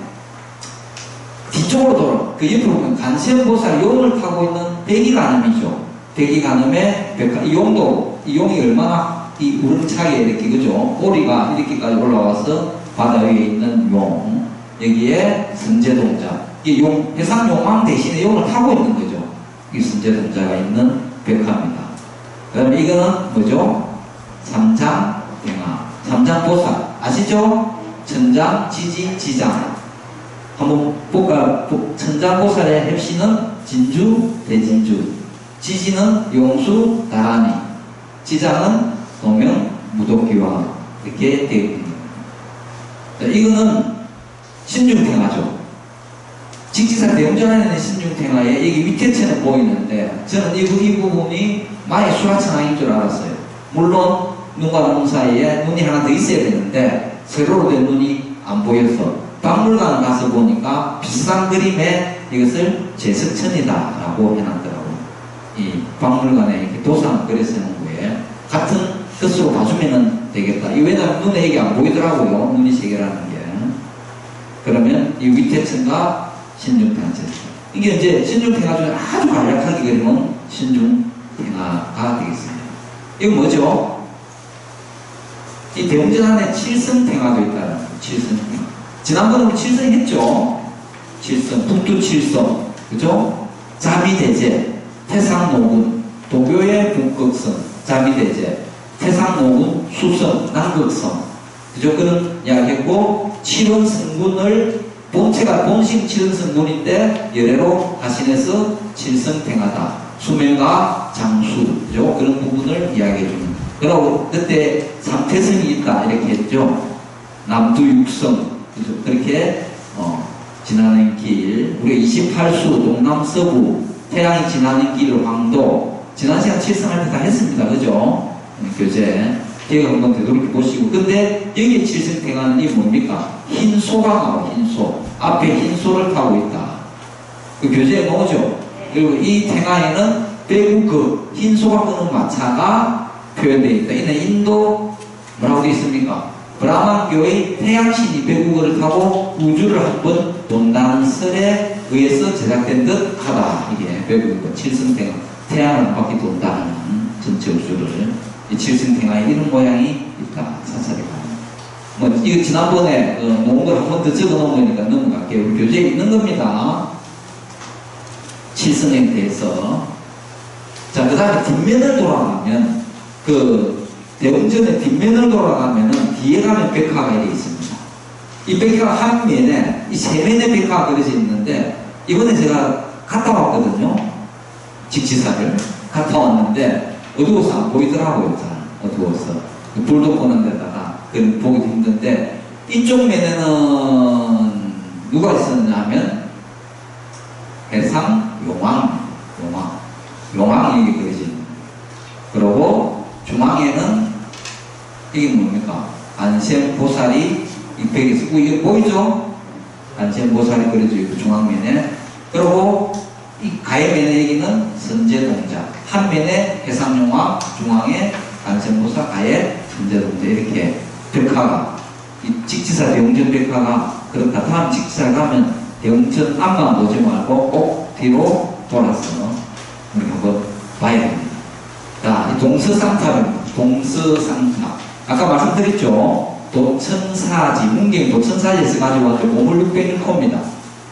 뒤쪽으로 돌아 그 옆으로 보면 간세음보살 용을 타고 있는 백이간음이죠. 백이간음의 백화 이 용도 이 용이 얼마나 이 우렁차게 이렇게 그죠? 꼬리가 이렇게까지 올라와서 바다 위에 있는 용 여기에 선제동자 이 용 해상용왕 대신에 용을 타고 있는 거죠. 이 선제동자가 있는 백화입니다. 그 다음에 이거는 뭐죠? 삼장대가 삼장보살 아시죠? 천장, 지지, 지장 한번 볼까? 천장보살의 heb시는 진주, 대진주 지지는 용수, 다라니 지장은 도명, 무도기왕 이렇게 되어 있습니다. 이거는 신중탱화죠. 직지사 대웅전안에 있는 신중탱화에 여기 밑에 채는 보이는데 저는 이 부분이 마의 수라천왕인 줄 알았어요. 물론 눈과 눈 사이에 눈이 하나 더 있어야 되는데 세로로 된 눈이 안 보여서 박물관 가서 보니까 비슷한 그림에 이것을 제석천이다라고 해놨더라고요. 이 박물관에 이렇게 도상 그려서 놓은 거에 같은 것으로 봐주면 되겠다. 왜냐하면 눈에 이게 안 보이더라고요. 눈이 세 개라는 게. 그러면 이 밑에 층과 신중탱화 이게 이제 신중탱화 중에 아주 간략하게 그리면 신중탱화가 되겠습니다. 이거 뭐죠? 이 대웅전 안에 칠성탱화도 있다는 거예요. 칠성탱화. 지난번에 우리 칠성 했죠? 칠성, 북두칠성, 그죠? 자비대제, 태상노군, 도교의 북극성, 자비대제, 태상노군, 수성, 남극성, 그죠? 그런 이야기했고, 칠원성군을 본체가 본식 칠원성군인데 열애로 하신해서 칠성탱하다. 수명과 장수, 그죠? 그런 부분을 이야기해줍니다. 그리고 그때 삼태성이 있다 이렇게 했죠. 남두육성, 그죠? 그렇게 지나는 길, 우리가 28수 동남서부 태양이 지나는 길 황도 지난 시간 칠성할 때 다 했습니다. 그죠? 교재 기억 한번 되돌이켜 보시고. 근데 여기 칠성탱화는 이 뭡니까? 흰소가 나와. 흰소 앞에 흰소를 타고 있다. 그 교재에 나오죠. 그리고 이 탱화에는 배구 그 흰소가 끄는 마차가 표현되어 있다. 이는 인도 뭐라고 되어 있습니까? 브라만교의 태양신이 배구거를 타고 우주를 한번 돈다는 설에 의해서 제작된 듯 하다. 이게 배구거 칠성탱화 태양을 한 바퀴 돈다는 전체 우주를 이 칠성탱화에 이런 모양이 있다. 사찰에 뭐 이거 지난번에 놓은 걸 한 번 더 적어 놓은 거니까 넘어갈게요. 우리 교재에 있는 겁니다. 칠성에 대해서. 자, 그 다음에 뒷면을 돌아가면 그 대웅전의 뒷면을 돌아가면은 뒤에 가면 백화가 이렇게 있습니다. 이 백화가 한 면에 이 세 면의 백화가 그려져 있는데 이번에 제가 갔다 왔거든요. 직지사를 갔다 왔는데 어두워서 안 보이더라고요. 잘 어두워서 불도 끄는 데다가 보기도 힘든데 이쪽 면에는 누가 있었냐 하면 해상 용왕이 이게 그려져 있는 거예요. 그리고 중앙에는 이게 뭡니까? 안샘보살이 이 벽에서 이게 보이죠? 안샘보살이 그려져 있고 중앙면에. 그리고 이 가해면에 여기는 선제동자, 한면에 해상용왕, 중앙에 안샘보살, 가해, 선제동자 이렇게 백화가 이 직지사 대웅전 백화가 그렇다. 다음 직지사 가면 대웅전 앞만 보지 말고 꼭 뒤로 돌아서 우리 한번 봐야 됩니다. 자, 이 동서상탑입니다. 동서상탑. 아까 말씀드렸죠? 도천사지, 문경 도천사지에서 가지고 왔는데 보물 601호입니다.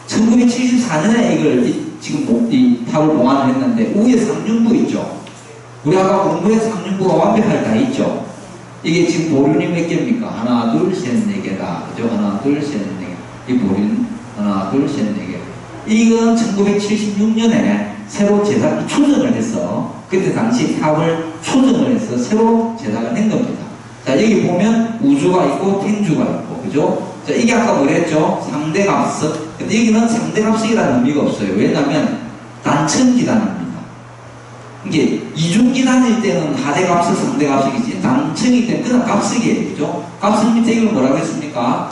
1974년에 이걸 지금 이 탑을 봉안을 했는데 위에 상륜부 있죠? 우리 아까 공부해서 상륜부가 완벽하게 다 있죠? 이게 지금 보륜이 몇 개입니까? 하나, 둘, 셋, 네 개다. 그죠? 하나, 둘, 셋, 네 개. 이 보륜, 하나, 둘, 셋, 네 개. 이건 1976년에 새로 제작, 초정을 해서, 그때 당시 탑을 초정을 해서 새로 제작을 한 겁니다. 자, 여기 보면 우주가 있고 탱주가 있고, 그죠? 자, 이게 아까 뭐랬죠? 상대갑석. 근데 여기는 상대갑석이라는 의미가 없어요. 왜냐면 단천기단입니다. 이게 이중기단일 때는 하대갑석, 상대갑석이지, 단천일 때는 그냥 갑석이에요. 그죠? 갑석 밑에 이걸 뭐라고 했습니까?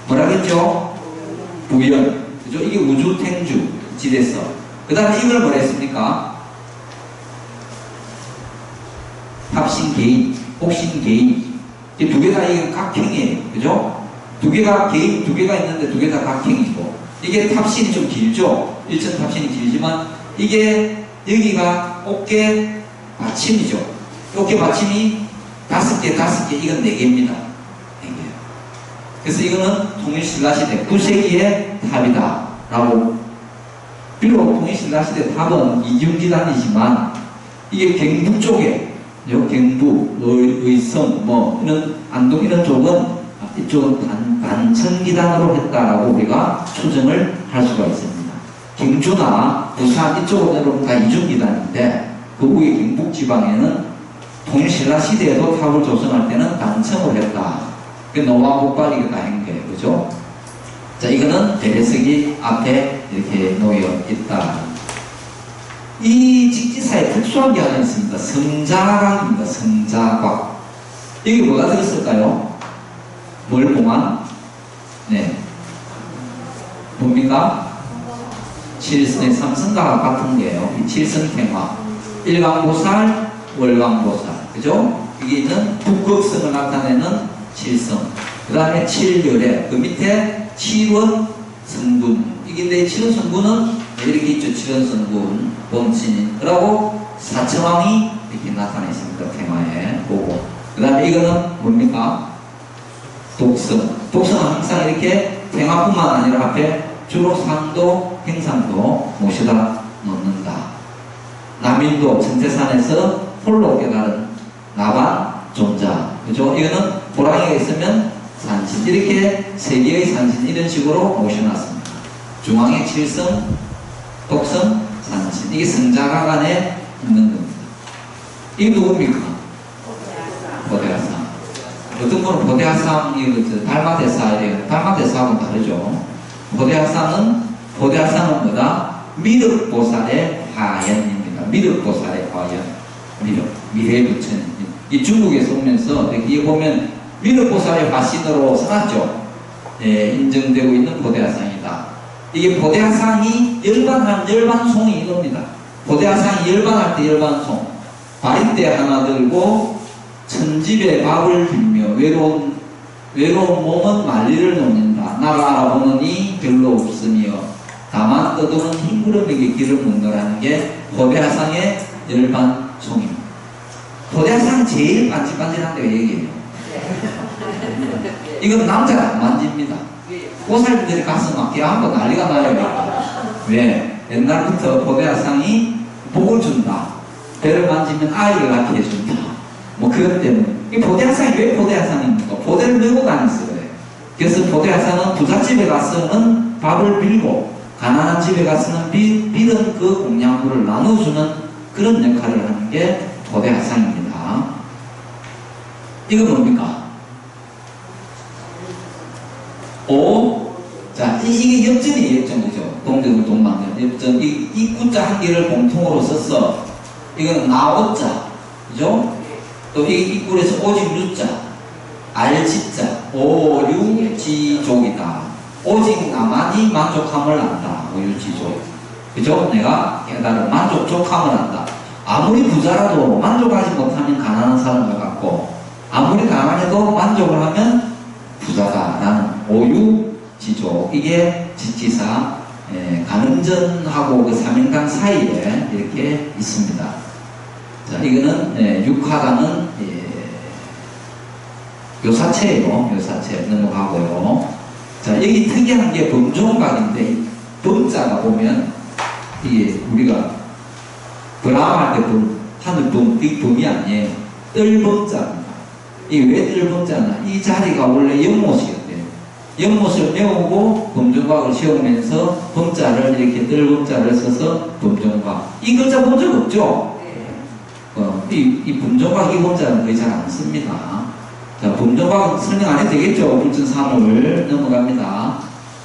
뭐라고 했죠? 부연. 그죠? 이게 우주 탱주 지대서. 그 다음에 이걸 뭐라 했습니까? 합신 개인. 옥신 개인. 이 두 개 다 이게 각형이에요. 그죠? 두 개가 개인, 두 개가 있는데 두 개 다 각형이고. 이게 탑신이 좀 길죠? 일천 탑신이 길지만, 이게 여기가 어깨 받침이죠. 어깨 받침이 5개, 5개, 이건 4개입니다. 4개예요. 그래서 이거는 통일신라시대 9세기의 탑이다. 라고. 비록 통일신라시대 탑은 이중기단이지만, 이게 경부 쪽에, 경부, 의성, 이런, 안동 이런 쪽은, 이쪽은 단천기단으로 했다라고 우리가 추정을 할 수가 있습니다. 경주나 부산 이쪽은 다 이중기단인데, 그 후에 경북지방에는 통일신라시대에도 탑을 조성할 때는 단청을 했다. 그 노화 못 빠지게 다 한 거예요. 그죠? 자, 이거는 대배석이 앞에 이렇게 놓여 있다. 이 직지사에 특수한 게 하나 있습니다. 성자각입니다. 성자각. 여기 뭐가 들었을까요? 뭘 봉한? 네. 뭡니까? 칠성의 삼성각 같은 게요. 이 칠성탱화. 일광보살, 월광보살. 그죠? 여기는 북극성을 나타내는 칠성. 그 다음에 칠열애. 그 밑에 칠원 성분. 이게 칠원 성분은 이렇게 있죠. 칠원 성분, 범친인. 그러고 사천왕이 이렇게 나타나 있습니다. 테마에 보고. 그 다음에 이거는 뭡니까? 독성. 독성은 항상 이렇게 테마뿐만 아니라 앞에 주로 상도, 행상도 모셔다 놓는다. 남인도 천태산에서 홀로 깨달은 나반 존자. 그죠? 이거는 호랑이가 있으면 산신. 이렇게 세 개의 산신 이런 식으로 모셔놨습니다. 중앙에 칠성, 독성, 산신. 이게 성자각 안에 있는 겁니다. 이게 누굽니까? 보대하상. 어떤 분은 보대하상이 달마대사에 달마대사하고는 다르죠. 보대하상은 뭐다? 미륵보살의 화연입니다. 미륵보살의 화연. 미륵, 부처님. 이 중국에서 오면서 여기 보면 미륵보살의 화신으로 써놨죠. 예, 인정되고 있는 보대하상이다. 이게 보대하상이 열반송이 이겁니다. 보대하상이 열반할 때 열반송. 바리대 하나 들고 천집에 밥을 빌며 외로운 몸은 만리를 놓는다. 나가 알아보느니 별로 없으며 다만 떠도는 흰구름에게 길을 묻노라는 게 보대하상의 열반송입니다. 보대하상 제일 반질반질한 데가 얘기해요. 이건 남자가 안 만집니다. 보살들이 가서 막 개하고 난리가 나요. 왜? 옛날부터 보대하상이 복을 준다. 배를 만지면 아이를 낳게 해준다. 뭐 그것 때문에. 이 보대하상이 왜 보대하상입니까? 보대를 메고 다녔어요. 그래서 보대하상은 부잣집에 가서는 밥을 빌고 가난한 집에 가서는 빌은 그 공양물을 나눠주는 그런 역할을 하는 게 보대하상입니다. 이거 뭡니까? 자, 이게 역전이에요, 역전이죠. 동대문 동방전 역전. 이 구자 한 개를 공통으로 써서 이거는 나오자, 그죠? 또 이 꿀에서 오직 유자, 알지자, 오유지족이다. 오직 나만이 만족함을 안다. 오유지족. 그죠? 내가 깨달은 만족족함을 안다. 아무리 부자라도 만족하지 못하면 가난한 사람과 같고, 아무리 가난해도 만족을 하면 부자다라는 오유지족. 이게 지지사 가능전하고 그 삼행당 사이에 이렇게 있습니다. 자, 이거는 육하단은 요사체예요. 요사체 넘어가고요. 자, 여기 특이한 게 범종각인데 범자가 보면 이게 우리가 브라함할 때 하늘범, 이 범이 아니에요. 뜰범자입니다. 이게 왜 뜰범자나? 이 자리가 원래 연못이었대요. 연못을 메우고 범종각을 세우면서 범자를 이렇게 뜰범자를 써서 범종각. 이 글자 본 적 없죠? 이 범종각 이 범자는 거의 잘 안 씁니다. 자, 범종각은 설명 안 해도 되겠죠? 불천사물 넘어갑니다.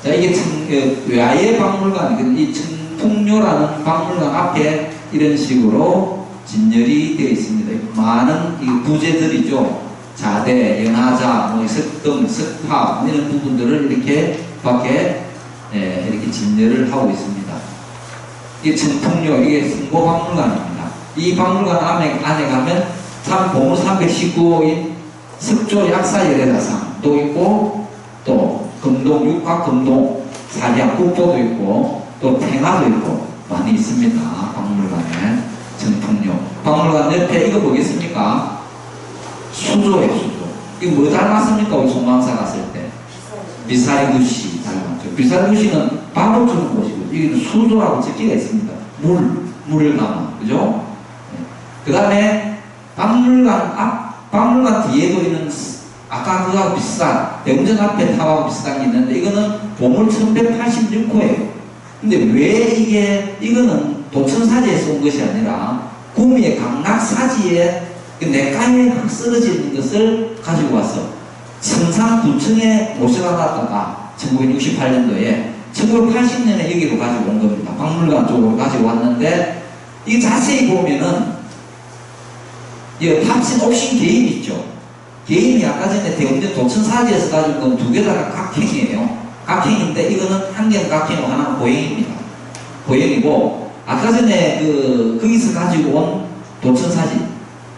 자, 이게 외아의 박물관, 이 청풍료라는 박물관 앞에 이런 식으로 진열이 되어 있습니다. 많은 이 부재들이죠. 자대, 연하자, 석등, 석파 이런 부분들을 이렇게 밖에 이렇게 진열을 하고 있습니다. 이게 청풍료, 이게 승고박물관입니다. 이 박물관 안에 가면 보물 319호인 석조 약사 열애다상도 있고, 또 금동, 육각금동 사리학 국보도 있고, 또 팽화도 있고, 많이 있습니다. 박물관에. 정품용. 박물관 옆에 이거 보겠습니까? 수조예요, 수조. 이거 뭐 닮았습니까? 우리 송광사 갔을 때. 미사리구시 닮았죠. 미사리구시는 바로 주는 곳이고, 여기는 수조라고 적기가 있습니다. 물을 담아. 그죠? 그 다음에 박물관 뒤에도 있는 아까 그거하고 비슷한 대웅전 앞에 탑하고 비슷한 게 있는데 이거는 보물 1186호예요. 근데 왜 이거는 도천사지에서 온 것이 아니라 구미의 강락사지에 냇가에 확 쓰러져 있는 것을 가지고 와서 청산구청에 모셔다 놨다가 1968년도에 1980년에 여기로 가지고 온 겁니다. 박물관 쪽으로 가지고 왔는데 이 자세히 보면은 이 탑신 옥신 개인 있죠. 개인이 아까 전에 대웅전 도천사지에서 가지고 온 두 개 다가 각행이에요. 각행인데 이거는 한 개는 각행이고 하나는 고행입니다. 고행이고 아까 전에 거기서 가지고 온 도천사지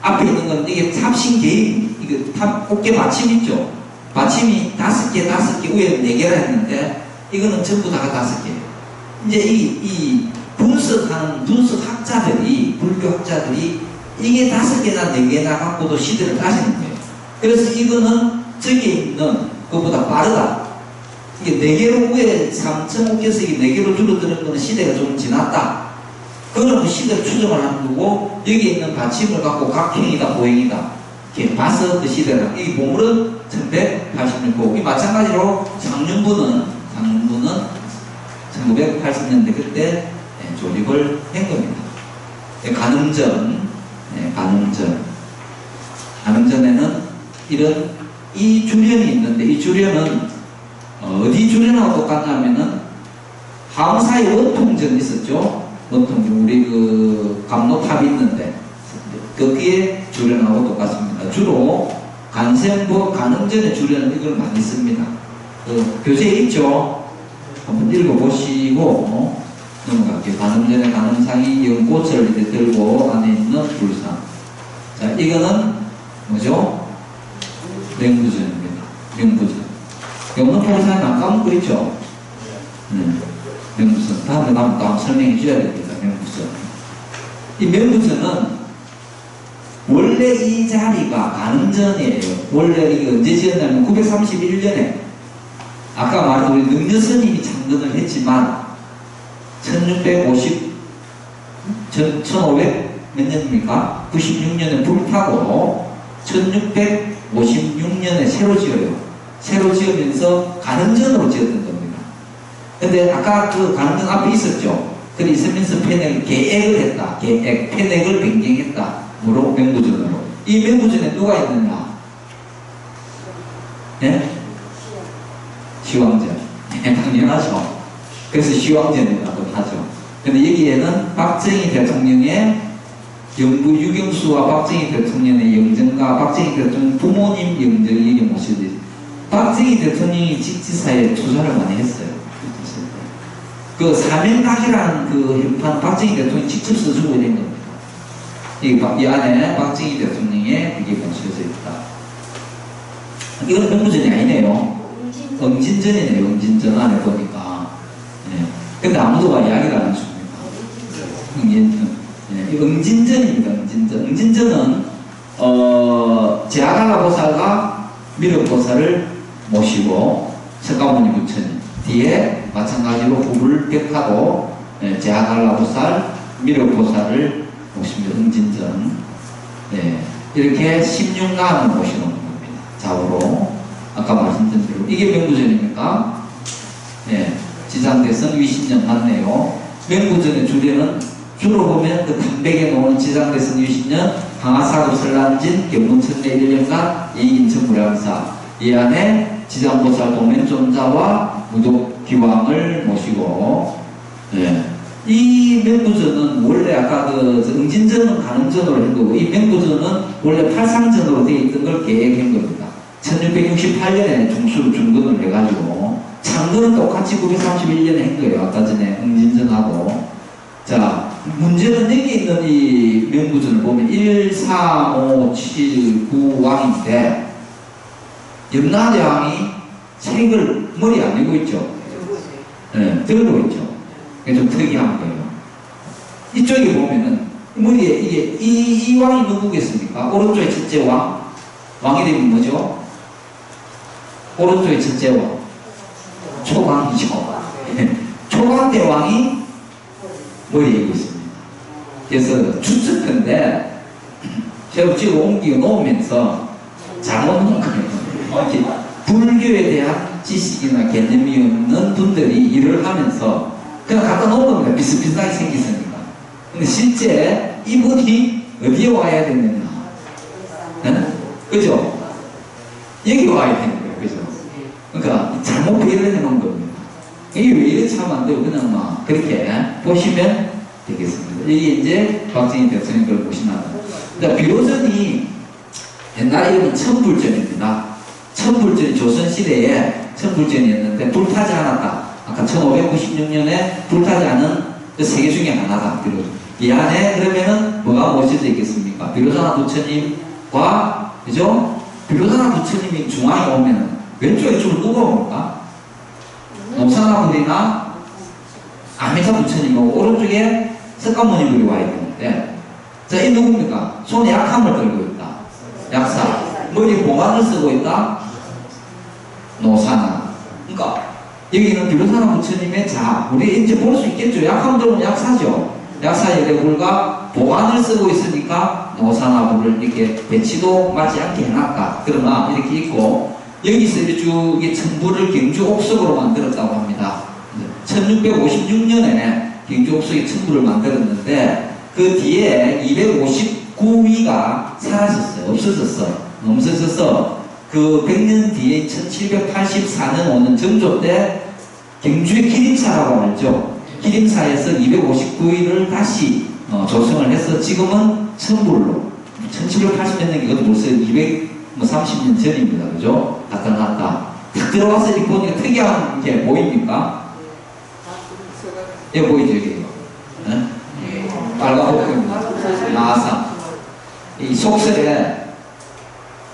앞에 있는 건 이게 탑신 개인 이거 탑 어깨 받침 있죠. 받침이 5개 위에 4개라 했는데 이거는 전부 다가 5개. 이제 이 분석하는 분석학자들이 불교 학자들이 이게 5개나 4개나 갖고도 시대를 따지는 거예요. 그래서 이거는 저기에 있는 것보다 빠르다. 이게 4개로 위에 3.5개에서 이게 4개로 줄어드는 거는 시대가 좀 지났다. 그거는 그 시대를 추정을 하는 거고, 여기 있는 받침을 갖고 각행이다, 고행이다. 이렇게 봐서 그 시대를, 이 보물은 1186호. 이 마찬가지로 장윤부는 1980년대 그때 조립을 한 겁니다. 가늠전에는 이 주련이 있는데, 이 주련은 어디 주련하고 똑같냐면은 항사의 원통전 있었죠. 원통전 우리 감로탑이 있는데 거기에 주련하고 똑같습니다. 주로 가늠전의 주련은 이걸 많이 씁니다. 교재에 있죠. 한번 읽어보시고 넘어갈게요. 가늠전의 가늠상이 연꽃을 이렇게 들고 안에 있는 불상. 자, 이거는 뭐죠? 명부전입니다. 명부전. 영문 포르산이 안 까먹고 있죠? 명부전. 다음에 나면 또 한번 설명해 줘야 됩니다. 명부전. 이 명부전은 원래 이 자리가 가늠전이에요. 원래 이게 언제 지었냐면 931년에 아까 말한 우리 능려스님이 창건을 했지만 1500몇 년입니까? 96년에 불타고 1656년에 새로 지어요. 새로 지으면서 가늠전으로 지었던 겁니다. 근데 아까 그 가늠전 앞에 있었죠. 그래 있으면서 계획을 했다. 폐넥을 변경했다. 뭐로? 명부전으로. 이 명부전에 누가 있느냐? 예? 시황전. 당연하죠. 그래서 시황전이라고 하죠. 근데 여기에는 박정희 대통령의 영부 유경수와 박정희 대통령의 영정과 박정희 대통령 부모님 영정이 여기 모셔져 있어요. 박정희 대통령이 직지사에 투자를 많이 했어요. 그 사명각이라는 그 현판 박정희 대통령이 직접 써주고 있는 겁니다. 이 안에 박정희 대통령의 이게 모셔져 있다. 이건 명부전이 아니네요. 응진전이네요. 응진전 안에 보니까. 예. 근데 아무도 이야기를 안 해줍니다. 응진전입니다. 응진전은 제아갈라보살과 미륵보살을 모시고 석가모니 부처님 뒤에 마찬가지로 부불백화도 제아갈라보살, 미륵보살을 모십니다. 응진전. 이렇게 16나를 모시는 겁니다. 좌우로. 아까 말씀드린 대로 이게 명부전입니까? 지장대선 위신년 맞네요. 명부전의 주례는 주로 보면 그 담백에 놓은 지장대선 위신년, 강화사급 설란진, 경문천내 1년간 이인천무량사 이 안에 지장보살 도면존자와 무독기왕을 모시고 이 명부전은 원래 아까 응진전은 가늠전으로 한 거고 이 명부전은 원래 팔상전으로 되어 있던 걸 계획한 겁니다. 1668년에 중근을 해가지고 창건은 똑같이 931년에 한 거예요. 아까 전에 응진전하고 자, 문제는 여기 있는 이 명부전을 보면 1, 4, 5, 7, 9 왕인데 염라대 왕이 책을 머리에 안 메고 있죠. 네, 들고 있죠. 그게 좀 특이한 거예요. 이쪽에 보면은 머리에 이게 이 왕이 누구겠습니까? 오른쪽에 첫째 왕. 왕이 되면 뭐죠? 오른쪽에 첫째 왕. 초강이죠. 초강대 왕이 머리에 있고 있습니다. 그래서 추측인데 제가 지금 옮겨 놓으면서 잘못 놓은 거예요. 불교에 대한 지식이나 개념이 없는 분들이 일을 하면서 그냥 갖다 놓은 겁니다. 비슷비슷하게 생겼으니까. 근데 실제 이분이 어디에 와야 되느냐? 네? 그죠? 여기 와야 되는 거예요. 그죠? 그러니까 잘못 배열해 놓은 겁니다. 이게 왜 이렇게 하면 안 되고 그냥 막 그렇게 보시면 되겠습니다. 이게 이제 박정희 대통령 걸 보시면 그러니까 비로전이 옛날 이름은 천불전입니다. 천불전이 조선시대에 천불전이었는데 불타지 않았다. 아까 1596년에 불타지 않은 그 세 개 중에 하나다. 비로전. 이 안에 그러면은 뭐가 모셔져 있겠습니까? 비로자나 부처님과 그죠? 비로자나 부처님이 중앙에 오면은 왼쪽에 줄 누가 옵니까? 노사나불이나 아미타 부처님 오고 오른쪽에 석가모니불이 와야 되는데 자, 이 누굽니까? 손에 약함을 들고 있다. 약사. 머리에 보관을 쓰고 있다. 노사나. 그러니까 여기는 비로사나 부처님의 자, 우리 이제 볼 수 있겠죠. 약함 들면 약사죠. 약사 예대불과 보관을 쓰고 있으니까 노사나불을 이렇게 배치도 맞지 않게 해놨다. 그러나 이렇게 있고 여기서 쭉 천부를 경주 옥석으로 만들었다고 합니다. 1656년에 경주 옥석에 천부를 만들었는데 그 뒤에 259위가 사라졌어요. 없어졌어. 그 100년 뒤에 1784년 오는 정조 때 경주의 기림사라고 알죠. 기림사에서 259위를 다시 조성을 해서 지금은 천불로 1780년 이것도 벌써 230년 전입니다. 그죠? 갔다 놨다. 딱 들어가서 이렇게 보니까 특이한 게 보입니까? 예, 보이죠, 여기. 네? 빨간복입니다. 나사. 이 속설에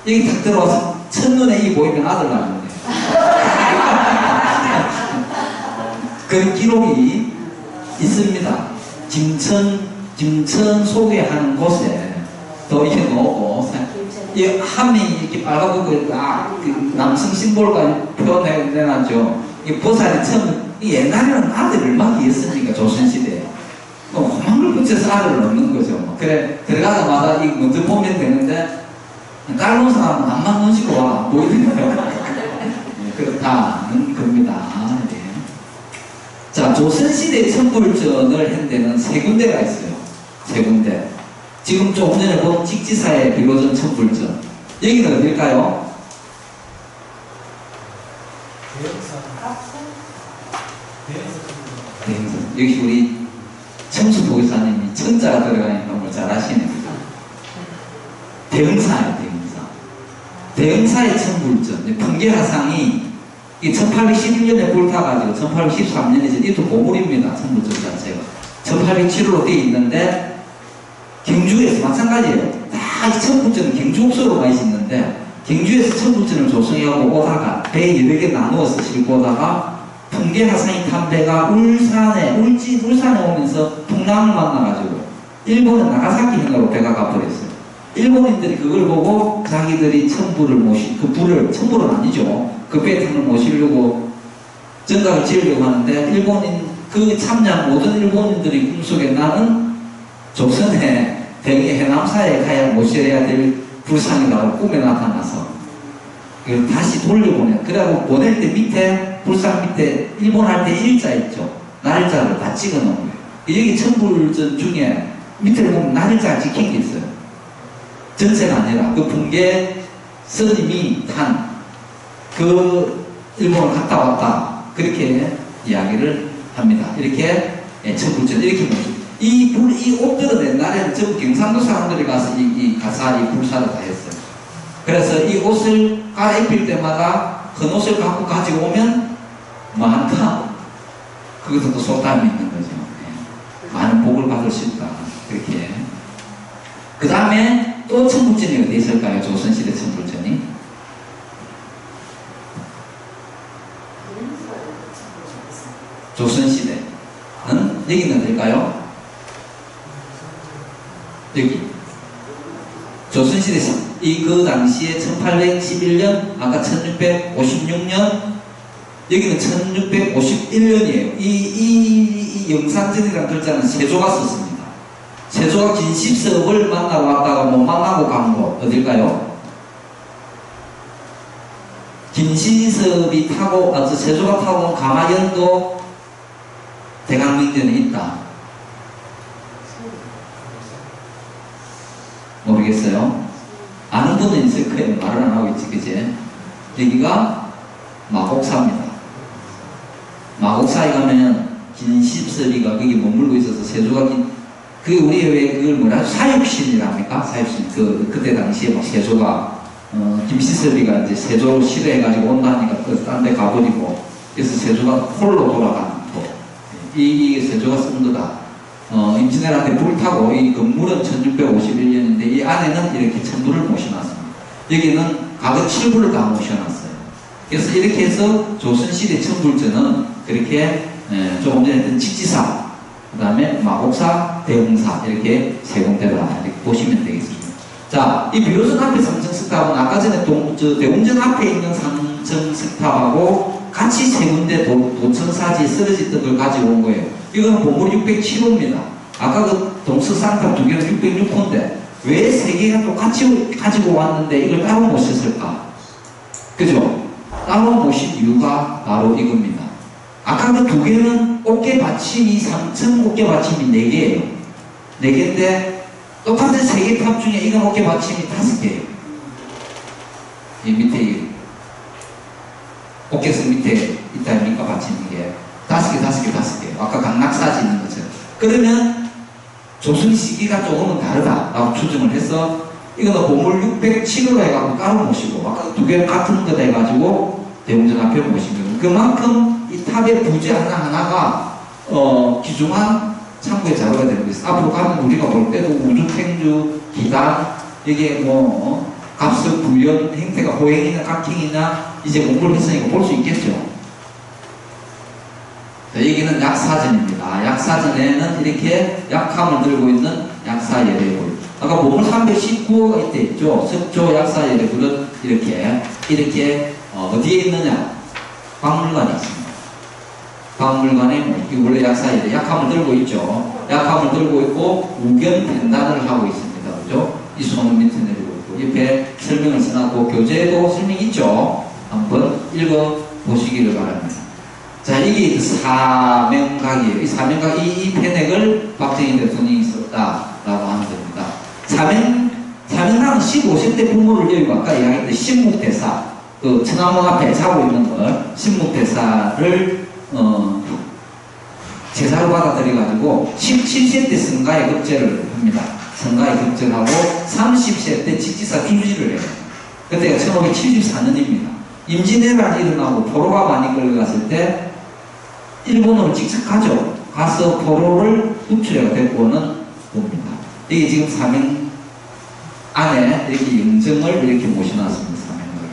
여기 딱 들어와서 첫눈에 이 보이면 아들 낳는데. 그런 기록이 있습니다. 김천 소개하는 곳에 더 이렇게 넣고, 이 함이 이렇게 빨갛고, 그 남성 심볼까지 표현해놨죠. 이 보살이 처음, 옛날에는 아들을 얼마나 귀했습니까? 조선시대에. 고망을 붙여서 아들을 넣는 거죠. 그래, 들어가자마자 이 먼저 보면 되는데, 깔놓은 사람은 앞만 눈시고 와, 보이는 거예요. 그렇다는 겁니다. 네. 자, 조선시대 천불전을 한 데는 세 군데가 있어요. 세 군데. 지금 조금 전에 본 직지사의 비로전 천불전. 여기는 어딜까요? 대흥사. 역시 우리 청수 보교사님이 천자가 들어가니까 뭘 잘하시네요. 대흥사예요, 대흥사. 대흥사의 천불전. 풍계화상이 1811년에 불타가지고 1813년에 이제 이도 고물입니다. 천불전 자체가. 1807호로 되어 있는데 경주에서 마찬가지예요. 다 천불전은 경주 옥소로만 있었는데 경주에서 천불전을 조성하고 오다가 배 여러 개 나누어서 싣고 오다가 풍계화상이 탄 배가 울산에 오면서 풍랑을 만나가지고 일본은 나가사키행으로 배가 가버렸어요. 일본인들이 그걸 보고 자기들이 천불을 천불은 아니죠. 그 배탄을 모시려고 전각을 지으려고 하는데 일본인 그 참여한 모든 일본인들이 꿈속에 나는 조선의 대개 해남사에 가야 모셔야 될 불상이라고 꿈에 나타나서 그걸 다시 돌려보내. 그래갖고 보낼 때 밑에 불상 밑에 일본 할 때 일자 있죠. 날짜를 다 찍어놓은 거예요. 여기 천불전 중에 밑에 보면 날짜 찍힌 게 있어요. 전체가 아니라 그 풍계 스님이 탄 그 일본을 갔다 왔다 그렇게 이야기를 합니다. 이렇게 천불전 이렇게 보죠. 이 옷들은 옛날에는 전부 경상도 사람들이 가서 이 불사를 다 했어요. 그래서 이 옷을 갈아입힐 때마다 큰 옷을 갖고 가지고 오면 많다. 거기서 또 속담이 있는 거죠. 많은 받을 수 있다. 그렇게. 그 다음에 또 천불전이 어디 있을까요? 조선시대 천불전이. 조선시대는 여기는 어딜까요? 여기. 조선시대 그 당시에 1811년, 아까 1656년, 여기는 1651년이에요. 이 영산전이라는 글자는 세조가 썼습니다. 세조가 긴십섭을 만나러 왔다가 못 만나고 간 곳, 어딜까요? 긴십섭이 타고, 세조가 타고 온 가마연도 대강민전에 있다. 모르겠어요? 아는 분은 있을 거예요. 말을 안 하고 있지, 그치? 여기가 마곡사입니다. 마곡사에 가면 긴십섭이가 거기 머물고 있어서 세조가 그게 우리 왜 그걸 뭐라 사육신이랍니까? 사육신. 그때 당시에 막 세조가 김시섭이가 이제 세조로 싫어해가지고 온다 하니까 딴 데 가버리고 그래서 세조가 홀로 돌아가는 거. 이게 세조가 쓴 거다. 임진왜란때 불타고 이 건물은 1651년인데 이 안에는 이렇게 천부를 모셔놨습니다. 여기는 가득 7부를 다 모셔놨어요. 그래서 이렇게 해서 조선시대 천불전은 그렇게 조금 전에 했던 직지사, 그 다음에 마곡사, 대흥사 이렇게 세 군데다 이렇게 보시면 되겠습니다. 자, 이 비로선 앞에 삼층석탑은 아까 전에 대웅전 앞에 있는 삼층석탑하고 같이 세 군데 도천사지에 쓰러졌던 걸 가지고 온 거예요. 이거는 보물 607호입니다. 아까 그 동서상탑 두 개는 606호인데 왜 세 개가 똑같이 가지고 왔는데 이걸 따로 모셨을까? 그죠? 따로 모신 이유가 바로 이겁니다. 아까 그 두 개는 어깨 받침이 3층 어깨 받침이 4개예요. 4개인데 똑같은 3개 탑 중에 이건 어깨 받침이 5개예요. 이 밑에 어깨선 밑에 있다 아닙니까? 받침 이게 5개. 아까 강락사지 있는 것처럼. 그러면 조선 시기가 조금은 다르다라고 추정을 해서 이거는 보물 607호로 해가지고 따로 모시고 아까 두 개 같은 거 해가지고 대웅전 앞에 모신 거예요. 그만큼 이 탑의 부재 하나하나가 귀중한 참고의 자료가 되는 거예요. 앞으로 가면 우리가 볼 때도 우주탱주, 기단, 이게 뭐 갑석, 부연, 행태가 호행이나 각행이나 이제 공부를 했으니까 볼 수 있겠죠. 자, 여기는 약사전입니다. 약사전에는 이렇게 약함을 들고 있는 약사예배굴. 아까 보물 319호가 이때 있죠. 석조 약사예배굴은 이렇게 어디에 있느냐? 박물관에 있습니다. 박물관에 원래 약사예배 약함을 들고 있죠. 약함을 들고 있고 우견pen단을 하고 있습니다. 그죠? 이 손을 밑에 내리고 있고 옆에 설명을 써놨고 교재에도 설명이 있죠. 한번 읽어보시기를 바랍니다. 자, 이게 사명각이에요. 이 사명각, 이 패넥을 박정희 대통령이 썼다라고 하는 겁니다. 사명각은 15세 때 부모를 여기고 아까 이야기했던 신묵대사, 그 천안문 앞에 자고 있는 걸, 신묵대사를, 제사로 받아들여가지고 17세 때 성가의 급제를 합니다. 성가의 급제를 하고 30세 때 직지사 주지를 해요. 그때가 1574년입니다. 임진왜란이 일어나고 포로가 많이 끌려갔을 때 일본으로 직접 가서 포로를 후추해가 데리고 오는 겁니다. 이게 지금 사명 안에 이렇게 영정을 이렇게 모셔놨습니다. 사명을.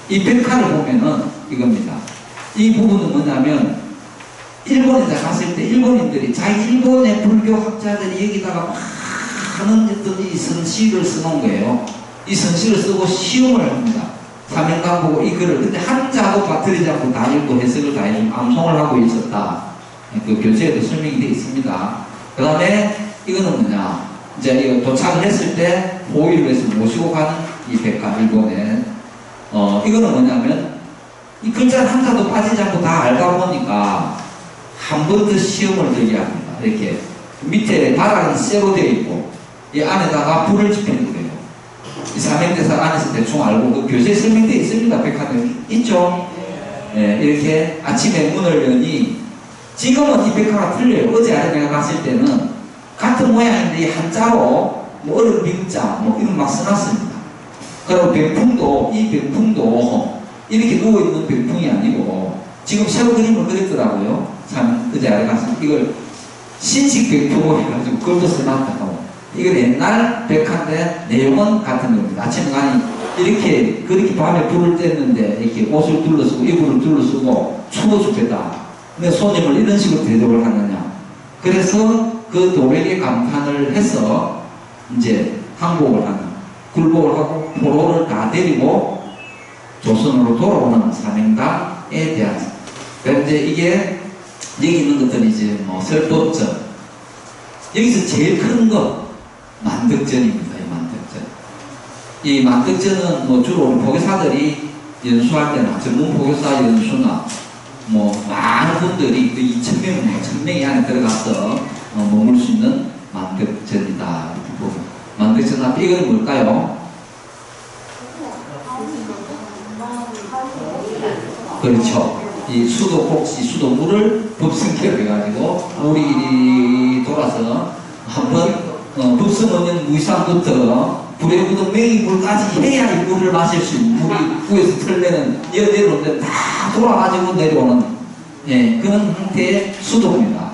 이 백화를 보면은 이겁니다. 이 부분은 뭐냐면 일본에 갔을 때 일본인들이 자기 일본의 불교 학자들이 여기다가 많은 어떤 이 선시를 써놓은 거예요. 이 선시를 쓰고 시험을 합니다. 사명각 보고 이 글을 근데 한자도 빠뜨리지 않고 다 읽고 해석을 다 해주고 암송을 하고 있었다. 그 교재에도 설명이 되어 있습니다. 그 다음에 이거는 뭐냐? 이제 이거 도착을 했을 때 보위를 해서 모시고 가는 이 백화 일본에 이거는 뭐냐면 이 글자 한자도 빠지지 않고 다 알다 보니까 한 번 더 시험을 들게 합니다. 이렇게 밑에 바닥은 쇠로 되어 있고 이 안에다가 불을 지피는 거예요. 이 사명대사 안에서 대충 알고 그 교재에 설명되어 있습니다. 백화는 있죠. 예, 이렇게 아침에 문을 여니 지금은 이 백화가 틀려요. 어제 아래 내가 갔을 때는 같은 모양인데 이 한자로 뭐 어른 빙자 뭐 이런 막 써놨습니다. 그리고 병풍도 이 병풍도 이렇게 누워있는 병풍이 아니고 지금 새로 그림을 그렸더라고요. 참 어제 아래 갔을 때 이걸 신식백토 해가지고 그것도 써놨다고. 이건 옛날 백화인데 내용은 같은 겁니다. 아침에 가니 이렇게 그렇게 밤에 불을 뗐는데 이렇게 옷을 둘러쓰고 이불을 둘러쓰고 추워 죽겠다. 근데 손님을 이런 식으로 대접을 하느냐. 그래서 그 도백에 감탄을 해서 이제 항복을 하는, 굴복을 하고 포로를 다 데리고 조선으로 돌아오는 사명감에 대한. 그런데 이게 여기 있는 것들이 이제 뭐 설법전, 여기서 제일 큰 거 만덕전입니다. 이 만덕전은 뭐 주로 우리 포교사들이 연수할 때나 전문 포교사 연수나 뭐 많은 분들이 그 2,000명, 1,000명이 안에 들어가서 머물 수 있는 만덕전이다. 만덕전 앞에 이건 뭘까요? 그렇죠. 이 수도꼭지, 수도물을 법승기로 해가지고 물이 돌아서 한번 법승원년 무이상부터 불에 묻은 맹이물까지 해야 이 물을 마실 수 있는, 물이 위에서 틀면은 내려오는데 다 돌아가지고 내려오는, 예, 그런 형태의 수도입니다.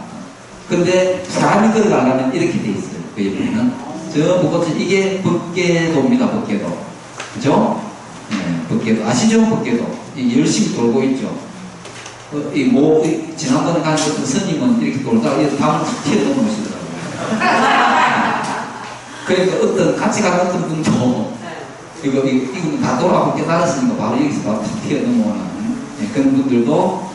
근데 사람이 들어가려면 이렇게 돼 있어요. 그 옆에는 저 무엇이 이게 법계도입니다. 법계도, 그죠? 예, 법계도 아시죠? 법계도 열심히 돌고 있죠. 지난번에 간 어떤 스님은 이렇게 돌다가 다음 튀어넘으시더라고요. 그러니까 어떤 같이 간 어떤 분도 이거 다 돌아가고 깨달았으니까 바로 여기서 바로 튀어넘어오는, 예, 그런 분들도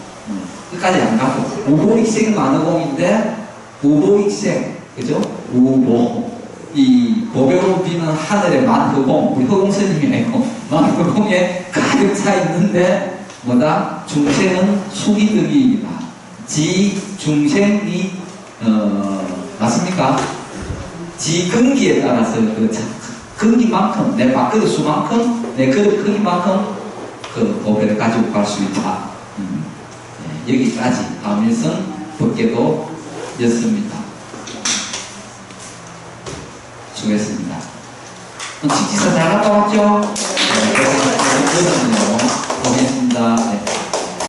끝까지 안 가고 우보익생 만허공인데 우보익생, 그죠? 우보, 이 보배로 비는 하늘의 만허공, 우리 허공 스님이 아니고 만허공에 가득 차 있는데 뭐다? 중생은 수기득이이다. 지 중생이 맞습니까? 지 근기에 따라서 그 근기만큼 내 밥그릇 수만큼 내 그릇 크기만큼 그 보배를 가지고 갈 수 있다. 네, 여기까지 다음일선 법계도였습니다. 수고했습니다. 직지사 잘 갔다 왔죠? 네, 보겠습니다. 네.